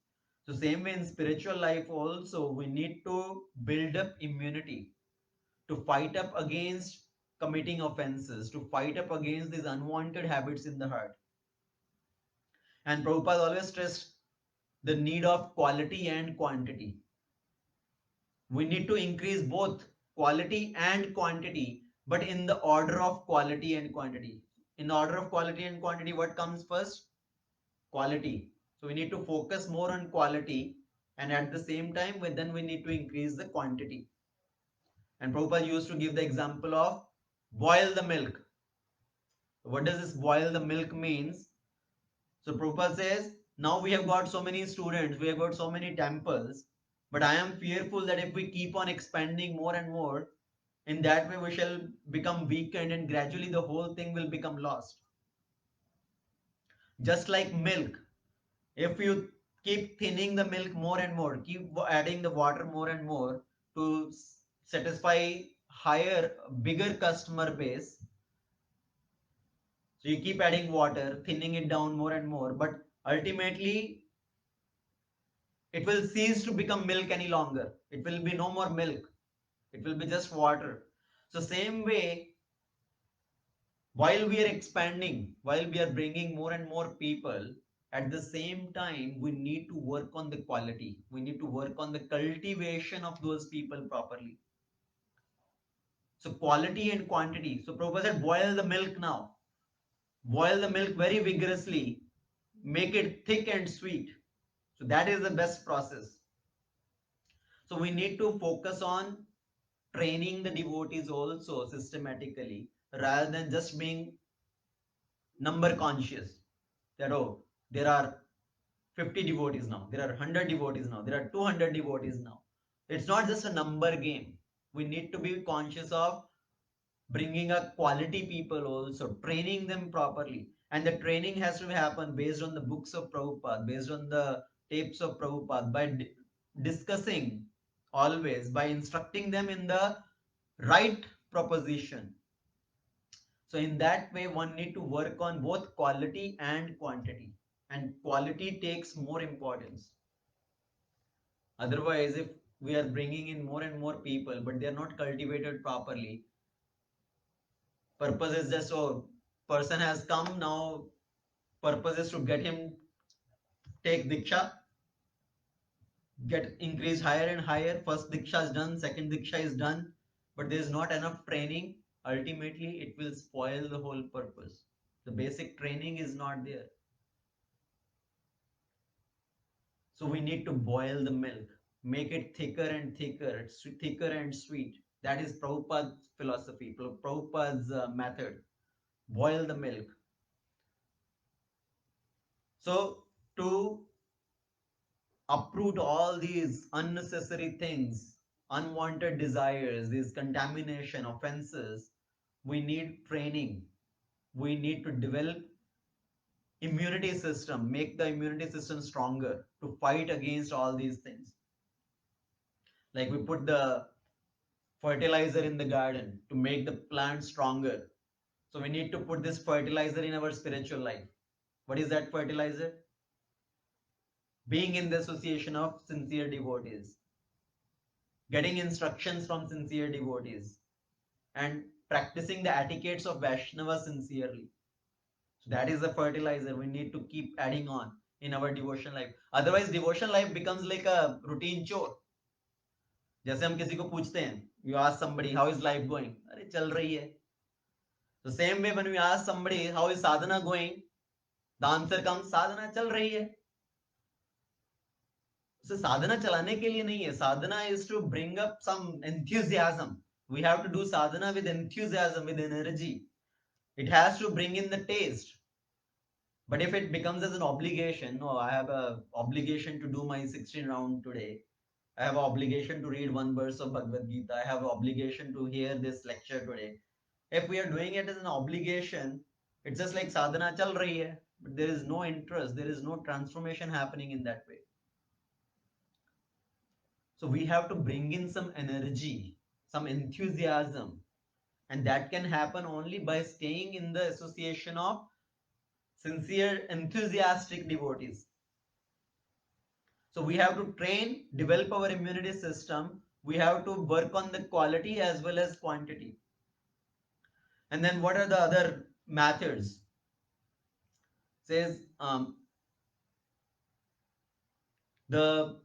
So same way in spiritual life also, we need to build up immunity to fight up against committing offenses, to fight up against these unwanted habits in the heart. And Prabhupada always stressed the need of quality and quantity. We need to increase both quality and quantity, but in the order of quality and quantity. In the order of quality and quantity, what comes first? Quality. So we need to focus more on quality, and at the same time, then we need to increase the quantity. And Prabhupada used to give the example of boil the milk. What does this boil the milk means? So Prabhupada says, now we have got so many students, we have got so many temples, but I am fearful that if we keep on expanding more and more, in that way we shall become weakened and gradually the whole thing will become lost. Just like milk, if you keep thinning the milk more and more, keep adding the water more and more to satisfy higher, bigger customer base, so you keep adding water, thinning it down more and more, but ultimately it will cease to become milk any longer. It will be no more milk. It will be just water. So same way, while we are expanding, while we are bringing more and more people, At the same time, we need to work on the quality. We need to work on the cultivation of those people properly. So quality and quantity. So Prabhupada said, boil the milk now. Boil the milk very vigorously. Make it thick and sweet. So that is the best process. So we need to focus on training the devotees also systematically rather than just being number conscious. That, oh, there are 50 devotees now, there are 100 devotees now, there are 200 devotees now. It's not just a number game. We need to be conscious of bringing a quality people also, training them properly. And the training has to happen based on the books of Prabhupada, based on the tapes of Prabhupada, by discussing always, by instructing them in the right proposition. So in that way, one need to work on both quality and quantity. And quality takes more importance. Otherwise, if we are bringing in more and more people, but they are not cultivated properly, purpose is just, oh, person has come now, purpose is to get him take diksha, get increase higher and higher. First diksha is done, second diksha is done, but there is not enough training. Ultimately, it will spoil the whole purpose. The basic training is not there. So we need to boil the milk, make it thicker and thicker, thicker and sweet. That is Prabhupada's philosophy, Prabhupada's method. Boil the milk. So to uproot all these unnecessary things, unwanted desires, these contamination, offenses, we need training. We need to develop immunity system, make the immunity system stronger to fight against all these things. Like we put the fertilizer in the garden to make the plant stronger. So we need to put this fertilizer in our spiritual life. What is that fertilizer? Being in the association of sincere devotees, getting instructions from sincere devotees, and practicing the etiquettes of Vaishnava sincerely. So that is the fertilizer we need to keep adding on in our devotion life. Otherwise, devotion life becomes like a routine chore. जैसे हम किसी को पूछते हैं, you ask somebody how is life going, अरे चल रही है. The same way when we ask somebody how is sadhana going, the answer comes sadhana चल रही है. So sadhana चलाने के लिए नहीं है. Sadhana is to bring up some enthusiasm. We have to do sadhana with enthusiasm, with energy. It has to bring in the taste. But if it becomes as an obligation, no, I have a obligation to do my 16 round today. I have an obligation to read one verse of Bhagavad Gita. I have an obligation to hear this lecture today. If we are doing it as an obligation, it's just like sadhana chal rahi hai, but there is no interest, there is no transformation happening in that way. So we have to bring in some energy, some enthusiasm, and that can happen only by staying in the association of sincere, enthusiastic devotees. So we have to train, develop our immunity system. We have to work on the quality as well as quantity. And then what are the other methods? Says the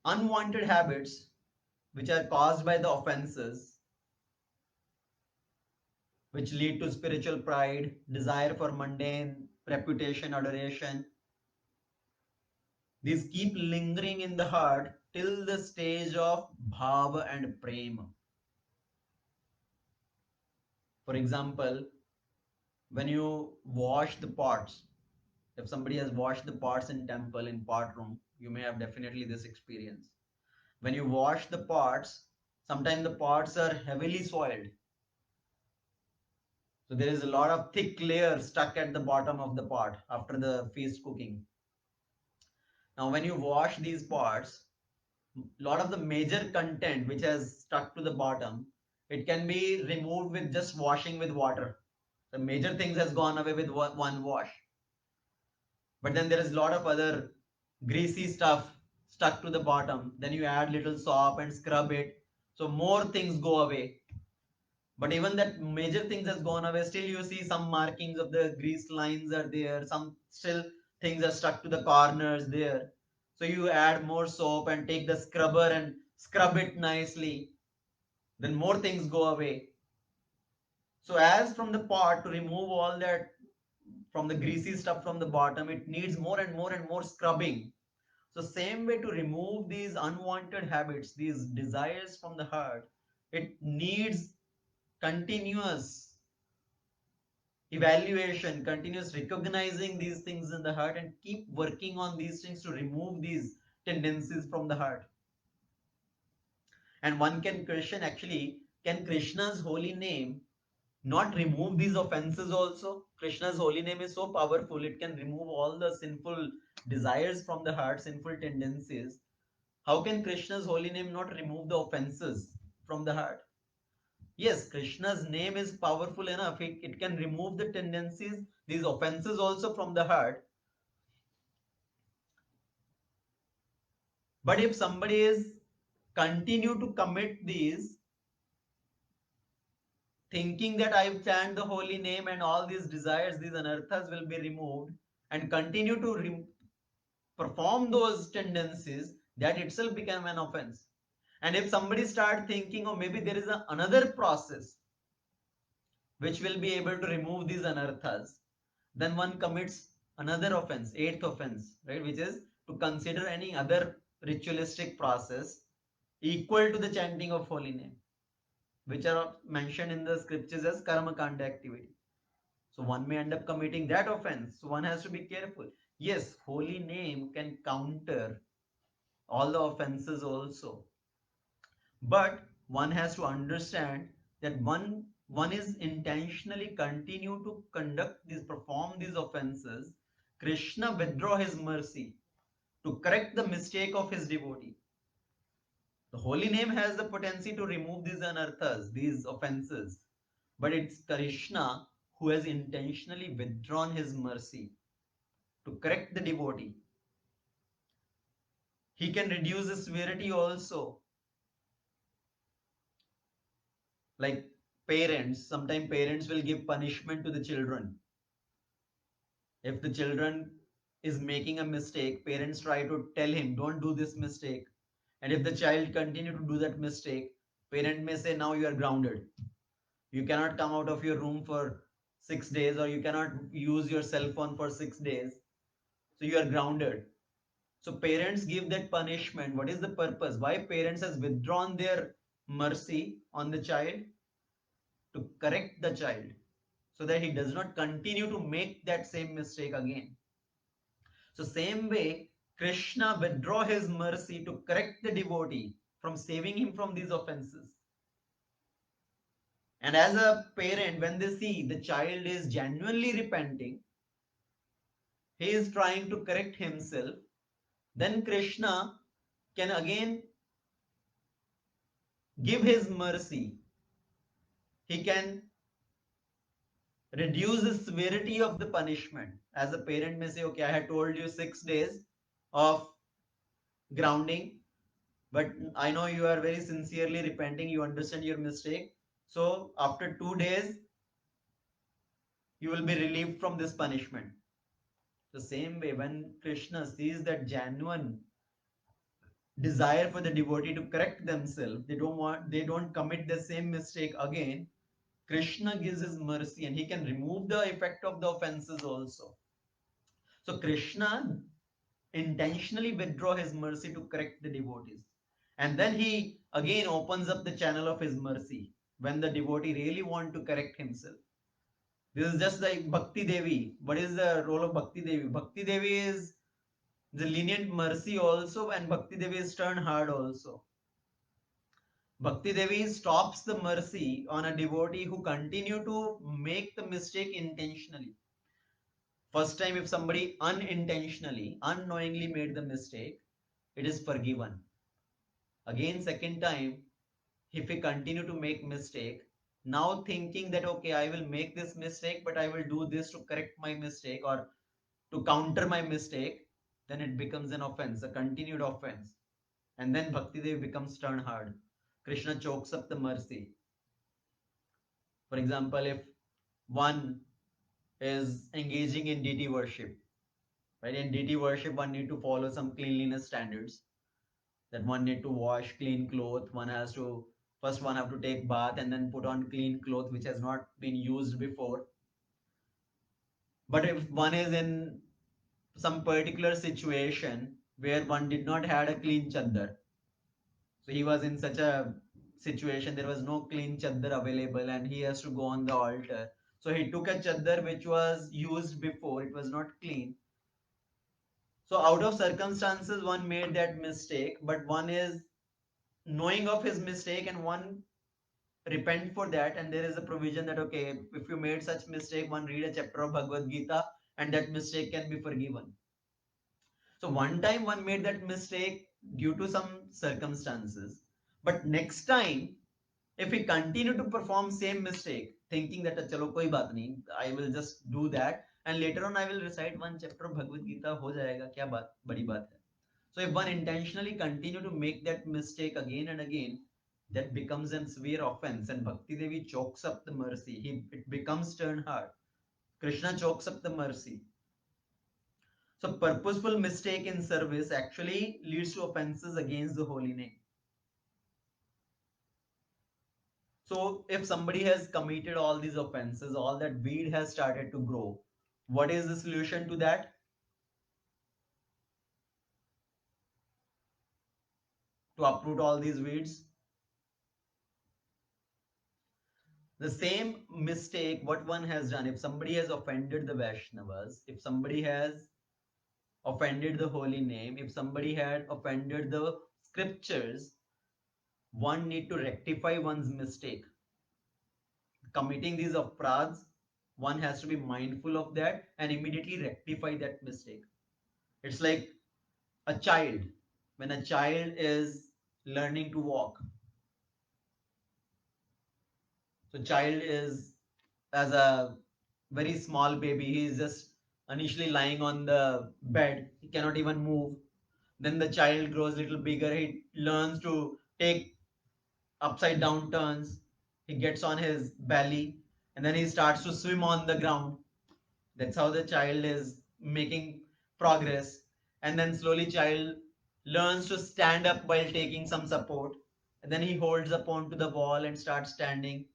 unwanted habits which are caused by the offenses, which lead to spiritual pride, desire for mundane, reputation, adoration. These keep lingering in the heart till the stage of bhava and prema. For example, when you wash the pots, if somebody has washed the pots in temple, in pot room, you may have definitely this experience. When you wash the pots, sometimes the pots are heavily soiled. So there is a lot of thick layer stuck at the bottom of the pot after the feast cooking. Now when you wash these pots, a lot of the major content which has stuck to the bottom, it can be removed with just washing with water. The major things has gone away with one wash. But then there is a lot of other greasy stuff stuck to the bottom. Then you add little soap and scrub it. So more things go away. But even that major things has gone away, still you see some markings of the grease lines are there. Some still things are stuck to the corners there. So you add more soap and take the scrubber and scrub it nicely. Then more things go away. So as from the pot, to remove all that from the greasy stuff from the bottom, it needs more and more and more scrubbing. So same way, to remove these unwanted habits, these desires from the heart, it needs continuous evaluation, continuous recognizing these things in the heart, and keep working on these things to remove these tendencies from the heart. And one can question, actually, can Krishna's holy name not remove these offenses also? Krishna's holy name is so powerful, it can remove all the sinful desires from the heart, sinful tendencies. How can Krishna's holy name not remove the offenses from the heart? Yes, Krishna's name is powerful enough. It can remove the tendencies, these offenses also from the heart. But if somebody is continue to commit these, thinking that I've chant the holy name and all these desires, these anarthas will be removed, and continue to perform those tendencies, that itself become an offense. And if somebody start thinking, oh, maybe there is another process which will be able to remove these anarthas, then one commits another offense, eighth offense, right, which is to consider any other ritualistic process equal to the chanting of holy name, which are mentioned in the scriptures as karma kanda activity. So one may end up committing that offense. So one has to be careful. Yes, holy name can counter all the offenses also, but one has to understand that one is intentionally continue to conduct these, perform these offenses. Krishna withdraw his mercy to correct the mistake of his devotee. The holy name has the potency to remove these anarthas, these offenses, but it's Krishna who has intentionally withdrawn his mercy to correct the devotee. He can reduce the severity also. Like parents, sometimes parents will give punishment to the children. If the children is making a mistake, parents try to tell him, don't do this mistake. And if the child continue to do that mistake, parent may say, now you are grounded. You cannot come out of your room for 6 days, or you cannot use your cell phone for 6 days. So you are grounded. So parents give that punishment. What is the purpose? Why parents has withdrawn their mercy on the child? To correct the child, so that he does not continue to make that same mistake again. So same way, Krishna withdraw his mercy to correct the devotee from saving him from these offenses. And as a parent, when they see the child is genuinely repenting, he is trying to correct himself, then Krishna can again give his mercy. He can reduce the severity of the punishment. As a parent may say, okay, I had told you 6 days of grounding, but I know you are very sincerely repenting, you understand your mistake. So after 2 days, you will be relieved from this punishment. The same way, when Krishna sees that genuine desire for the devotee to correct themselves, they don't commit the same mistake again, Krishna gives his mercy and he can remove the effect of the offenses also. So Krishna intentionally withdraw his mercy to correct the devotees. And then he again opens up the channel of his mercy when the devotee really want to correct himself. This is just like Bhakti Devi. What is the role of Bhakti Devi? Bhakti Devi is the lenient mercy also, and Bhakti Devi is stern hard also. Bhakti Devi stops the mercy on a devotee who continue to make the mistake intentionally. First time, if somebody unintentionally, unknowingly made the mistake, it is forgiven. Again, second time, if we continue to make mistake, now thinking that, okay, I will make this mistake, but I will do this to correct my mistake or to counter my mistake, then it becomes an offense, a continued offense. And then Bhakti Devi becomes stern hard. Krishna chokes up the mercy. For example, if one is engaging in deity worship, Right? In deity worship, one need to follow some cleanliness standards. That one need to wash clean cloth. One has to first one have to take bath and then put on clean cloth which has not been used before. But if one is in some particular situation where one did not had a clean chadar, so he was in such a situation there was no clean chadar available and he has to go on the altar. So he took a chadar which was used before, it was not clean. So out of circumstances one made that mistake, but one is knowing of his mistake and one repent for that, and there is a provision that okay, if you made such mistake, one read a chapter of Bhagavad Gita and that mistake can be forgiven. So one time one made that mistake due to some circumstances, but next time if we continue to perform same mistake thinking that chalo koi baat nahi, I will just do that and later on I will recite one chapter of Bhagavad Gita, ho jayega, kya baat, badi baat hai. So if one intentionally continue to make that mistake again and again, that becomes a severe offense, and Bhakti Devi chokes up the mercy. It becomes stern heart. Krishna chokes up the mercy. So purposeful mistake in service actually leads to offenses against the holy name. So if somebody has committed all these offenses, all that weed has started to grow, what is the solution to that? To uproot all these weeds? The same mistake what one has done, if somebody has offended the Vaishnavas, if somebody has offended the holy name, if somebody had offended the scriptures, one need to rectify one's mistake. Committing these apradhs, one has to be mindful of that and immediately rectify that mistake. It's like a child. When a child is learning to walk, so child is as a very small baby, he is just initially lying on the bed, he cannot even move. Then the child grows a little bigger, he learns to take upside down turns, he gets on his belly and then he starts to swim on the ground. That's how the child is making progress. And then slowly child learns to stand up while taking some support, and then he holds up onto the wall and starts standing.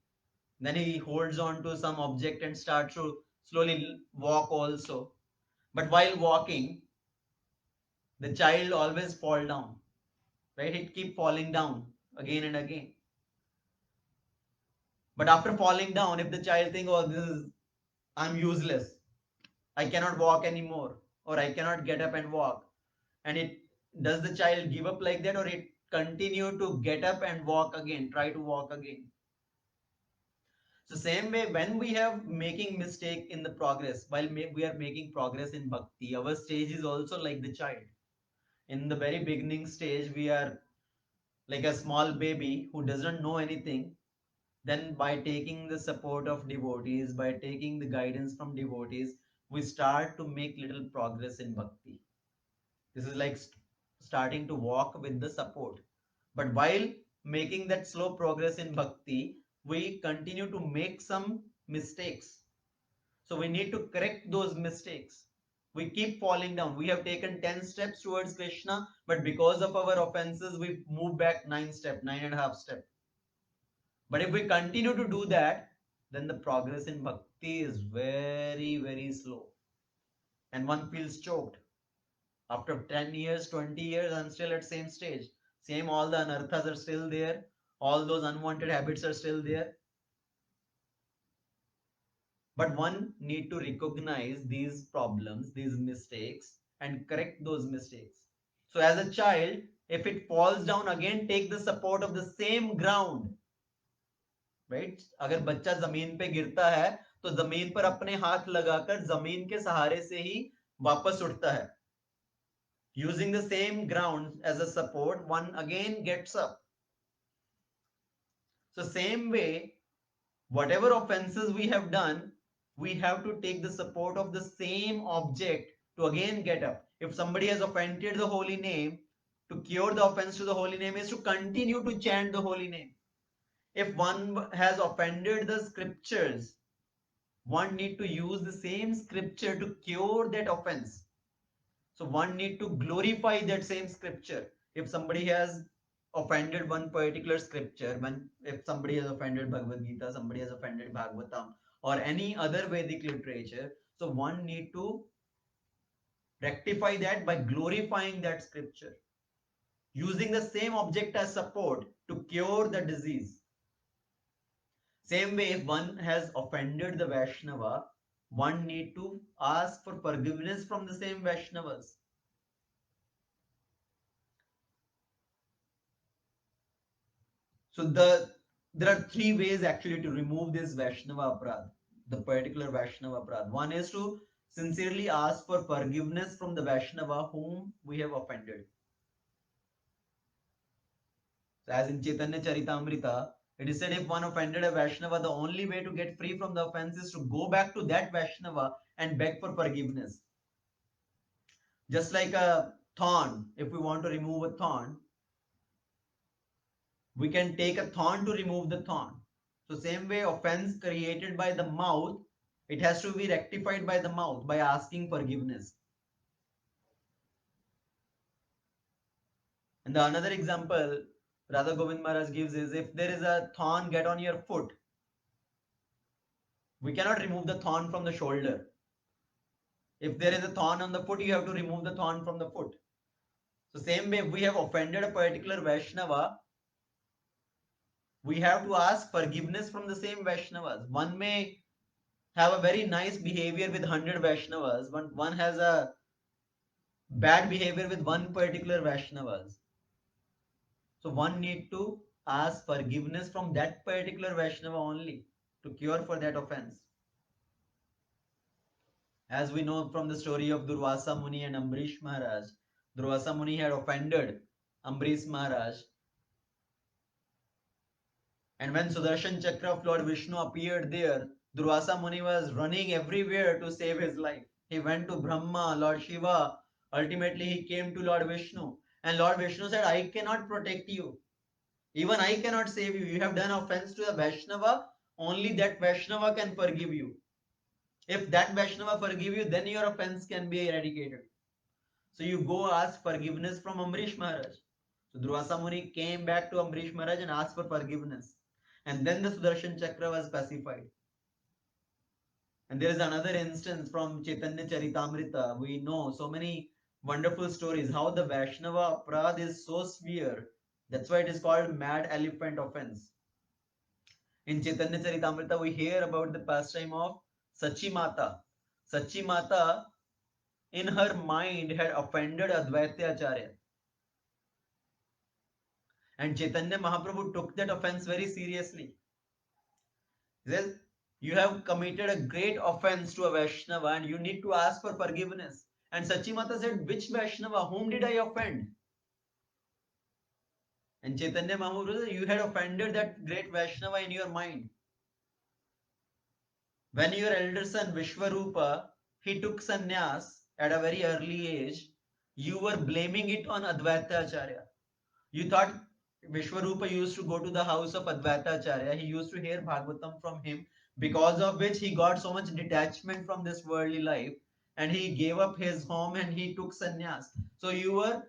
Then he holds on to some object and starts to slowly walk also. But while walking, the child always fall down, right? He keep falling down again and again. But after falling down, if the child think, oh, this is, I'm useless, I cannot walk anymore, or I cannot get up and walk, and it does the child give up like that, or it continue to get up and walk again, try to walk again? So same way, when we have making mistake in the progress, while we are making progress in bhakti, our stage is also like the child. In the very beginning stage, we are like a small baby who doesn't know anything. Then by taking the support of devotees, by taking the guidance from devotees, we start to make little progress in bhakti. This is like starting to walk with the support. But while making that slow progress in bhakti, we continue to make some mistakes. So we need to correct those mistakes. We keep falling down. We have taken 10 steps towards Krishna, but because of our offenses, we move back 9 steps, 9.5 steps. But if we continue to do that, then the progress in bhakti is very, very slow. And one feels choked. After 10 years, 20 years, I'm still at same stage. Same, all the anarthas are still there. All those unwanted habits are still there. But one need to recognize these problems, these mistakes, and correct those mistakes. So as a child, if it falls down again, take the support of the same ground. Right? अगर बच्चा जमीन पे गिरता है तो जमीन पर अपने हाथ लगाकर जमीन के सहारे से ही वापस उठता है. Using the same ground as a support, one again gets up. So same way, whatever offenses we have done, we have to take the support of the same object to again get up. If somebody has offended the holy name, to cure the offense to the holy name is to continue to chant the holy name. If one has offended the scriptures, one need to use the same scripture to cure that offense. So one need to glorify that same scripture. If somebody has offended one particular scripture, if somebody has offended Bhagavad Gita, somebody has offended Bhagavatam, or any other Vedic literature, so one need to rectify that by glorifying that scripture, using the same object as support to cure the disease. Same way, if one has offended the Vaishnava, one need to ask for forgiveness from the same Vaishnavas. So there are three ways actually to remove this Vaishnava Aprad, the particular Vaishnava Aprad. One is to sincerely ask for forgiveness from the Vaishnava whom we have offended. So as in Chaitanya Charitamrita, it is said if one offended a Vaishnava, the only way to get free from the offense is to go back to that Vaishnava and beg for forgiveness. Just like a thorn, if we want to remove a thorn, we can take a thorn to remove the thorn. So same way, offense created by the mouth, it has to be rectified by the mouth by asking forgiveness. And the another example Radha Govind Maharaj gives is if there is a thorn get on your foot, we cannot remove the thorn from the shoulder. If there is a thorn on the foot, you have to remove the thorn from the foot. So same way, if we have offended a particular Vaishnava, we have to ask forgiveness from the same Vaishnavas. One may have a very nice behavior with 100 Vaishnavas, but one has a bad behavior with one particular Vaishnavas. So one need to ask forgiveness from that particular Vaishnava only to cure for that offense. As we know from the story of Durvasa Muni and Ambrish Maharaj, Durvasa Muni had offended Ambrish Maharaj. And when Sudarshan Chakra of Lord Vishnu appeared there, Durvasa Muni was running everywhere to save his life. He went to Brahma, Lord Shiva. Ultimately, he came to Lord Vishnu. And Lord Vishnu said, I cannot protect you. Even I cannot save you. You have done offense to the Vaishnava. Only that Vaishnava can forgive you. If that Vaishnava forgive you, then your offense can be eradicated. So you go ask forgiveness from Ambrish Maharaj. So Durvasa Muni came back to Ambrish Maharaj and asked for forgiveness. And then the Sudarshan Chakra was pacified. And there is another instance from Chaitanya Charitamrita. We know so many wonderful stories how the Vaishnava Aprad is so severe. That's why it is called mad elephant offense. In Chaitanya Charitamrita, we hear about the pastime of Sachi Mata. Sachi Mata, in her mind, had offended Advaita Acharya. And Chaitanya Mahaprabhu took that offense very seriously. He says, you have committed a great offense to a Vaishnava and you need to ask for forgiveness. And Sachimata said, which Vaishnava? Whom did I offend? And Chaitanya Mahaprabhu said, you had offended that great Vaishnava in your mind. When your elder son Vishwarupa, he took sannyas at a very early age, you were blaming it on Advaita Acharya. You thought Vishwarupa used to go to the house of Advaita Acharya. He used to hear Bhagavatam from him, because of which he got so much detachment from this worldly life and he gave up his home and he took sannyas. So you were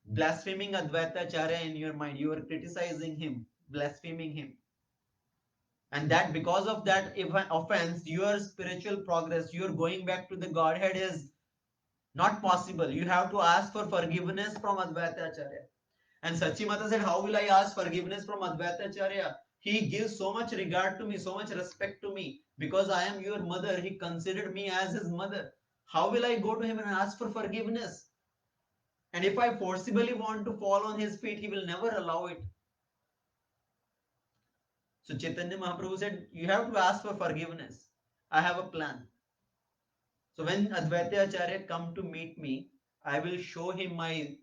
blaspheming Advaita Acharya in your mind. You were criticizing him, blaspheming him. And that because of that offense, your spiritual progress, your going back to the Godhead is not possible. You have to ask for forgiveness from Advaita Acharya. And Sachimata said, how will I ask forgiveness from Advaita Acharya? He gives so much regard to me, so much respect to me. Because I am your mother, he considered me as his mother. How will I go to him and ask for forgiveness? And if I forcibly want to fall on his feet, he will never allow it. So Chaitanya Mahaprabhu said, you have to ask for forgiveness. I have a plan. So when Advaita Acharya come to meet me, I will show him my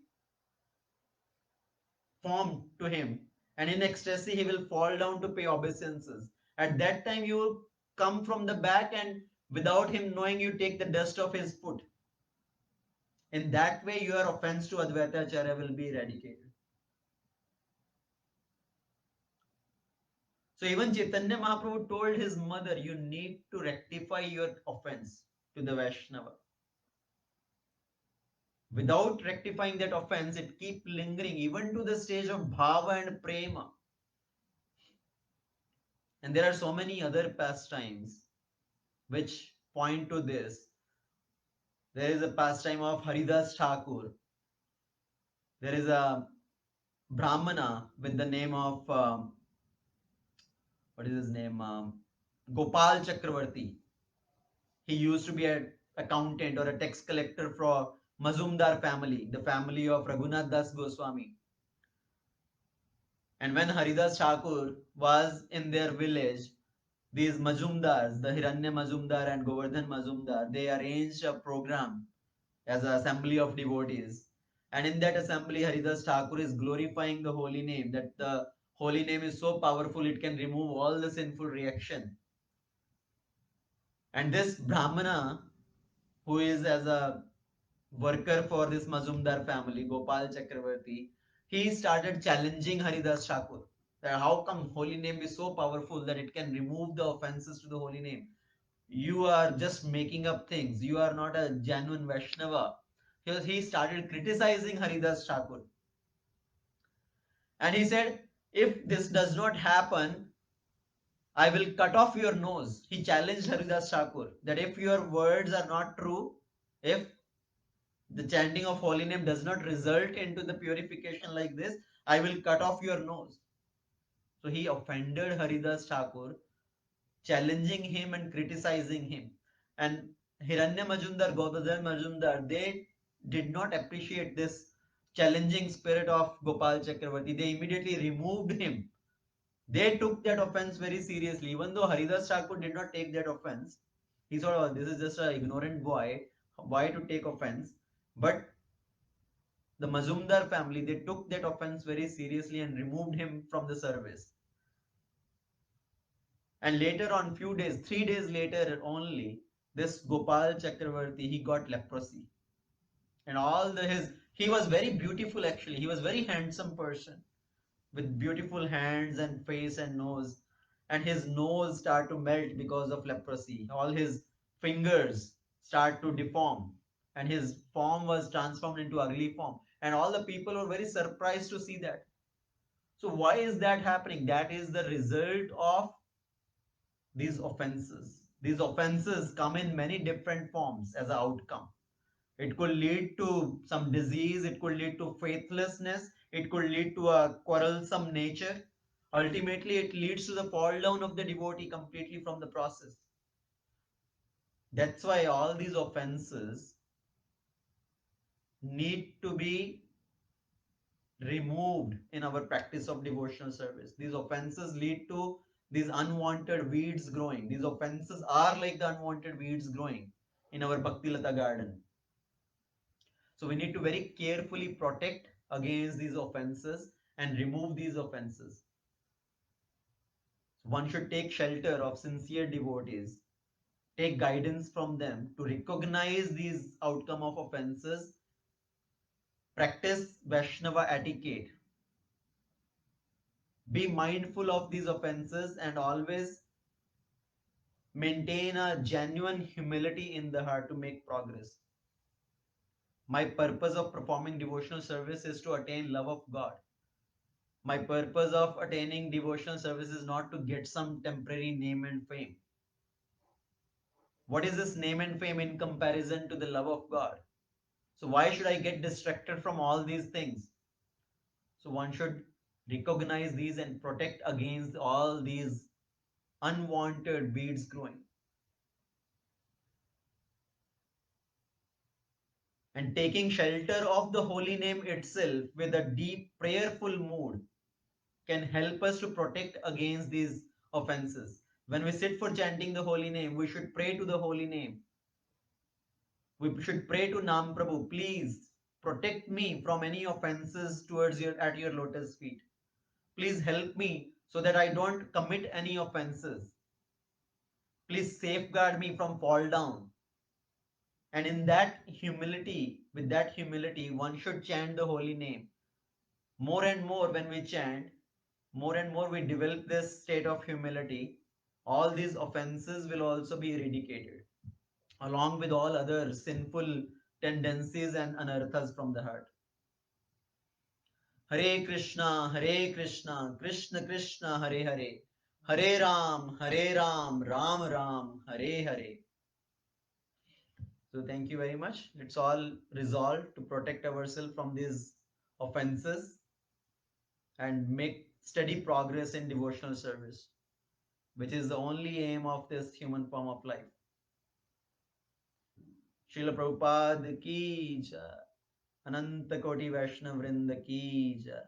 form to him, and in ecstasy he will fall down to pay obeisances. At that time you will come from the back and without him knowing you take the dust of his foot. In that way your offense to Advaita Acharya will be eradicated. So even Chaitanya Mahaprabhu told his mother, you need to rectify your offense to the Vaishnava. Without rectifying that offense, it keep lingering even to the stage of bhava and prema. And there are so many other pastimes which point to this. There is a pastime of Haridas Thakur. There is a Brahmana with the name of what is his name? Gopal Chakravarti. He used to be an accountant or a tax collector for Mazumdar family, the family of Raghunath Das Goswami. And when Haridas Thakur was in their village, these Mazumdars, the Hiranya Mazumdar and Govardhan Mazumdar, they arranged a program as an assembly of devotees. And in that assembly, Haridas Thakur is glorifying the holy name, that the holy name is so powerful it can remove all the sinful reaction. And this Brahmana, who is as a worker for this Mazumdar family, Gopal Chakravarti, he started challenging Haridas Thakur. That how come holy name is so powerful that it can remove the offenses to the holy name? You are just making up things. You are not a genuine Vaishnava. He started criticizing Haridas Thakur. And he said, if this does not happen, I will cut off your nose. He challenged Haridas Thakur that if your words are not true, if the chanting of holy name does not result into the purification like this, I will cut off your nose. So he offended Haridas Thakur, challenging him and criticizing him. And Hiranya Majumdar, Govardhan Majumdar, they did not appreciate this challenging spirit of Gopal Chakravarti. They immediately removed him. They took that offense very seriously. Even though Haridas Thakur did not take that offense, he thought, oh, this is just an ignorant boy. Why to take offense? But the Mazumdar family, they took that offense very seriously and removed him from the service. And later on, few days, 3 days later only, this Gopal Chakravarti, he got leprosy. And he was very beautiful actually. He was very handsome person with beautiful hands and face and nose. And his nose started to melt because of leprosy. All his fingers start to deform. And his form was transformed into ugly form. And all the people were very surprised to see that. So why is that happening? That is the result of these offenses. These offenses come in many different forms as an outcome. It could lead to some disease, it could lead to faithlessness, it could lead to a quarrelsome nature. Ultimately, it leads to the fall down of the devotee completely from the process. That's why all these offenses need to be removed in our practice of devotional service. These offenses lead to these unwanted weeds growing. These offenses are like the unwanted weeds growing in our Bhakti Lata garden. So we need to very carefully protect against these offenses and remove these offenses. One should take shelter of sincere devotees, take guidance from them to recognize these outcome of offenses, practice Vaishnava etiquette, be mindful of these offenses, and always maintain a genuine humility in the heart to make progress. My purpose of performing devotional service is to attain love of God. My purpose of attaining devotional service is not to get some temporary name and fame. What is this name and fame in comparison to the love of God? So why should I get distracted from all these things? So one should recognize these and protect against all these unwanted weeds growing. And taking shelter of the holy name itself with a deep prayerful mood can help us to protect against these offenses. When we sit for chanting the holy name, we should pray to the holy name. We should pray to Nam Prabhu, please protect me from any offenses towards at your lotus feet. Please help me so that I don't commit any offenses. Please safeguard me from fall down. And in that humility, with that humility, one should chant the holy name. More and more when we chant, more and more we develop this state of humility, all these offenses will also be eradicated, along with all other sinful tendencies and anarthas from the heart. Hare Krishna, Krishna Krishna, Hare Hare, Hare Ram, Ram Ram, Hare Hare. So thank you very much. Let's all resolve to protect ourselves from these offenses and make steady progress in devotional service, which is the only aim of this human form of life. Srila Prabhupada ki jai. Ananta Koti Vaishnav Vrinda ki jai.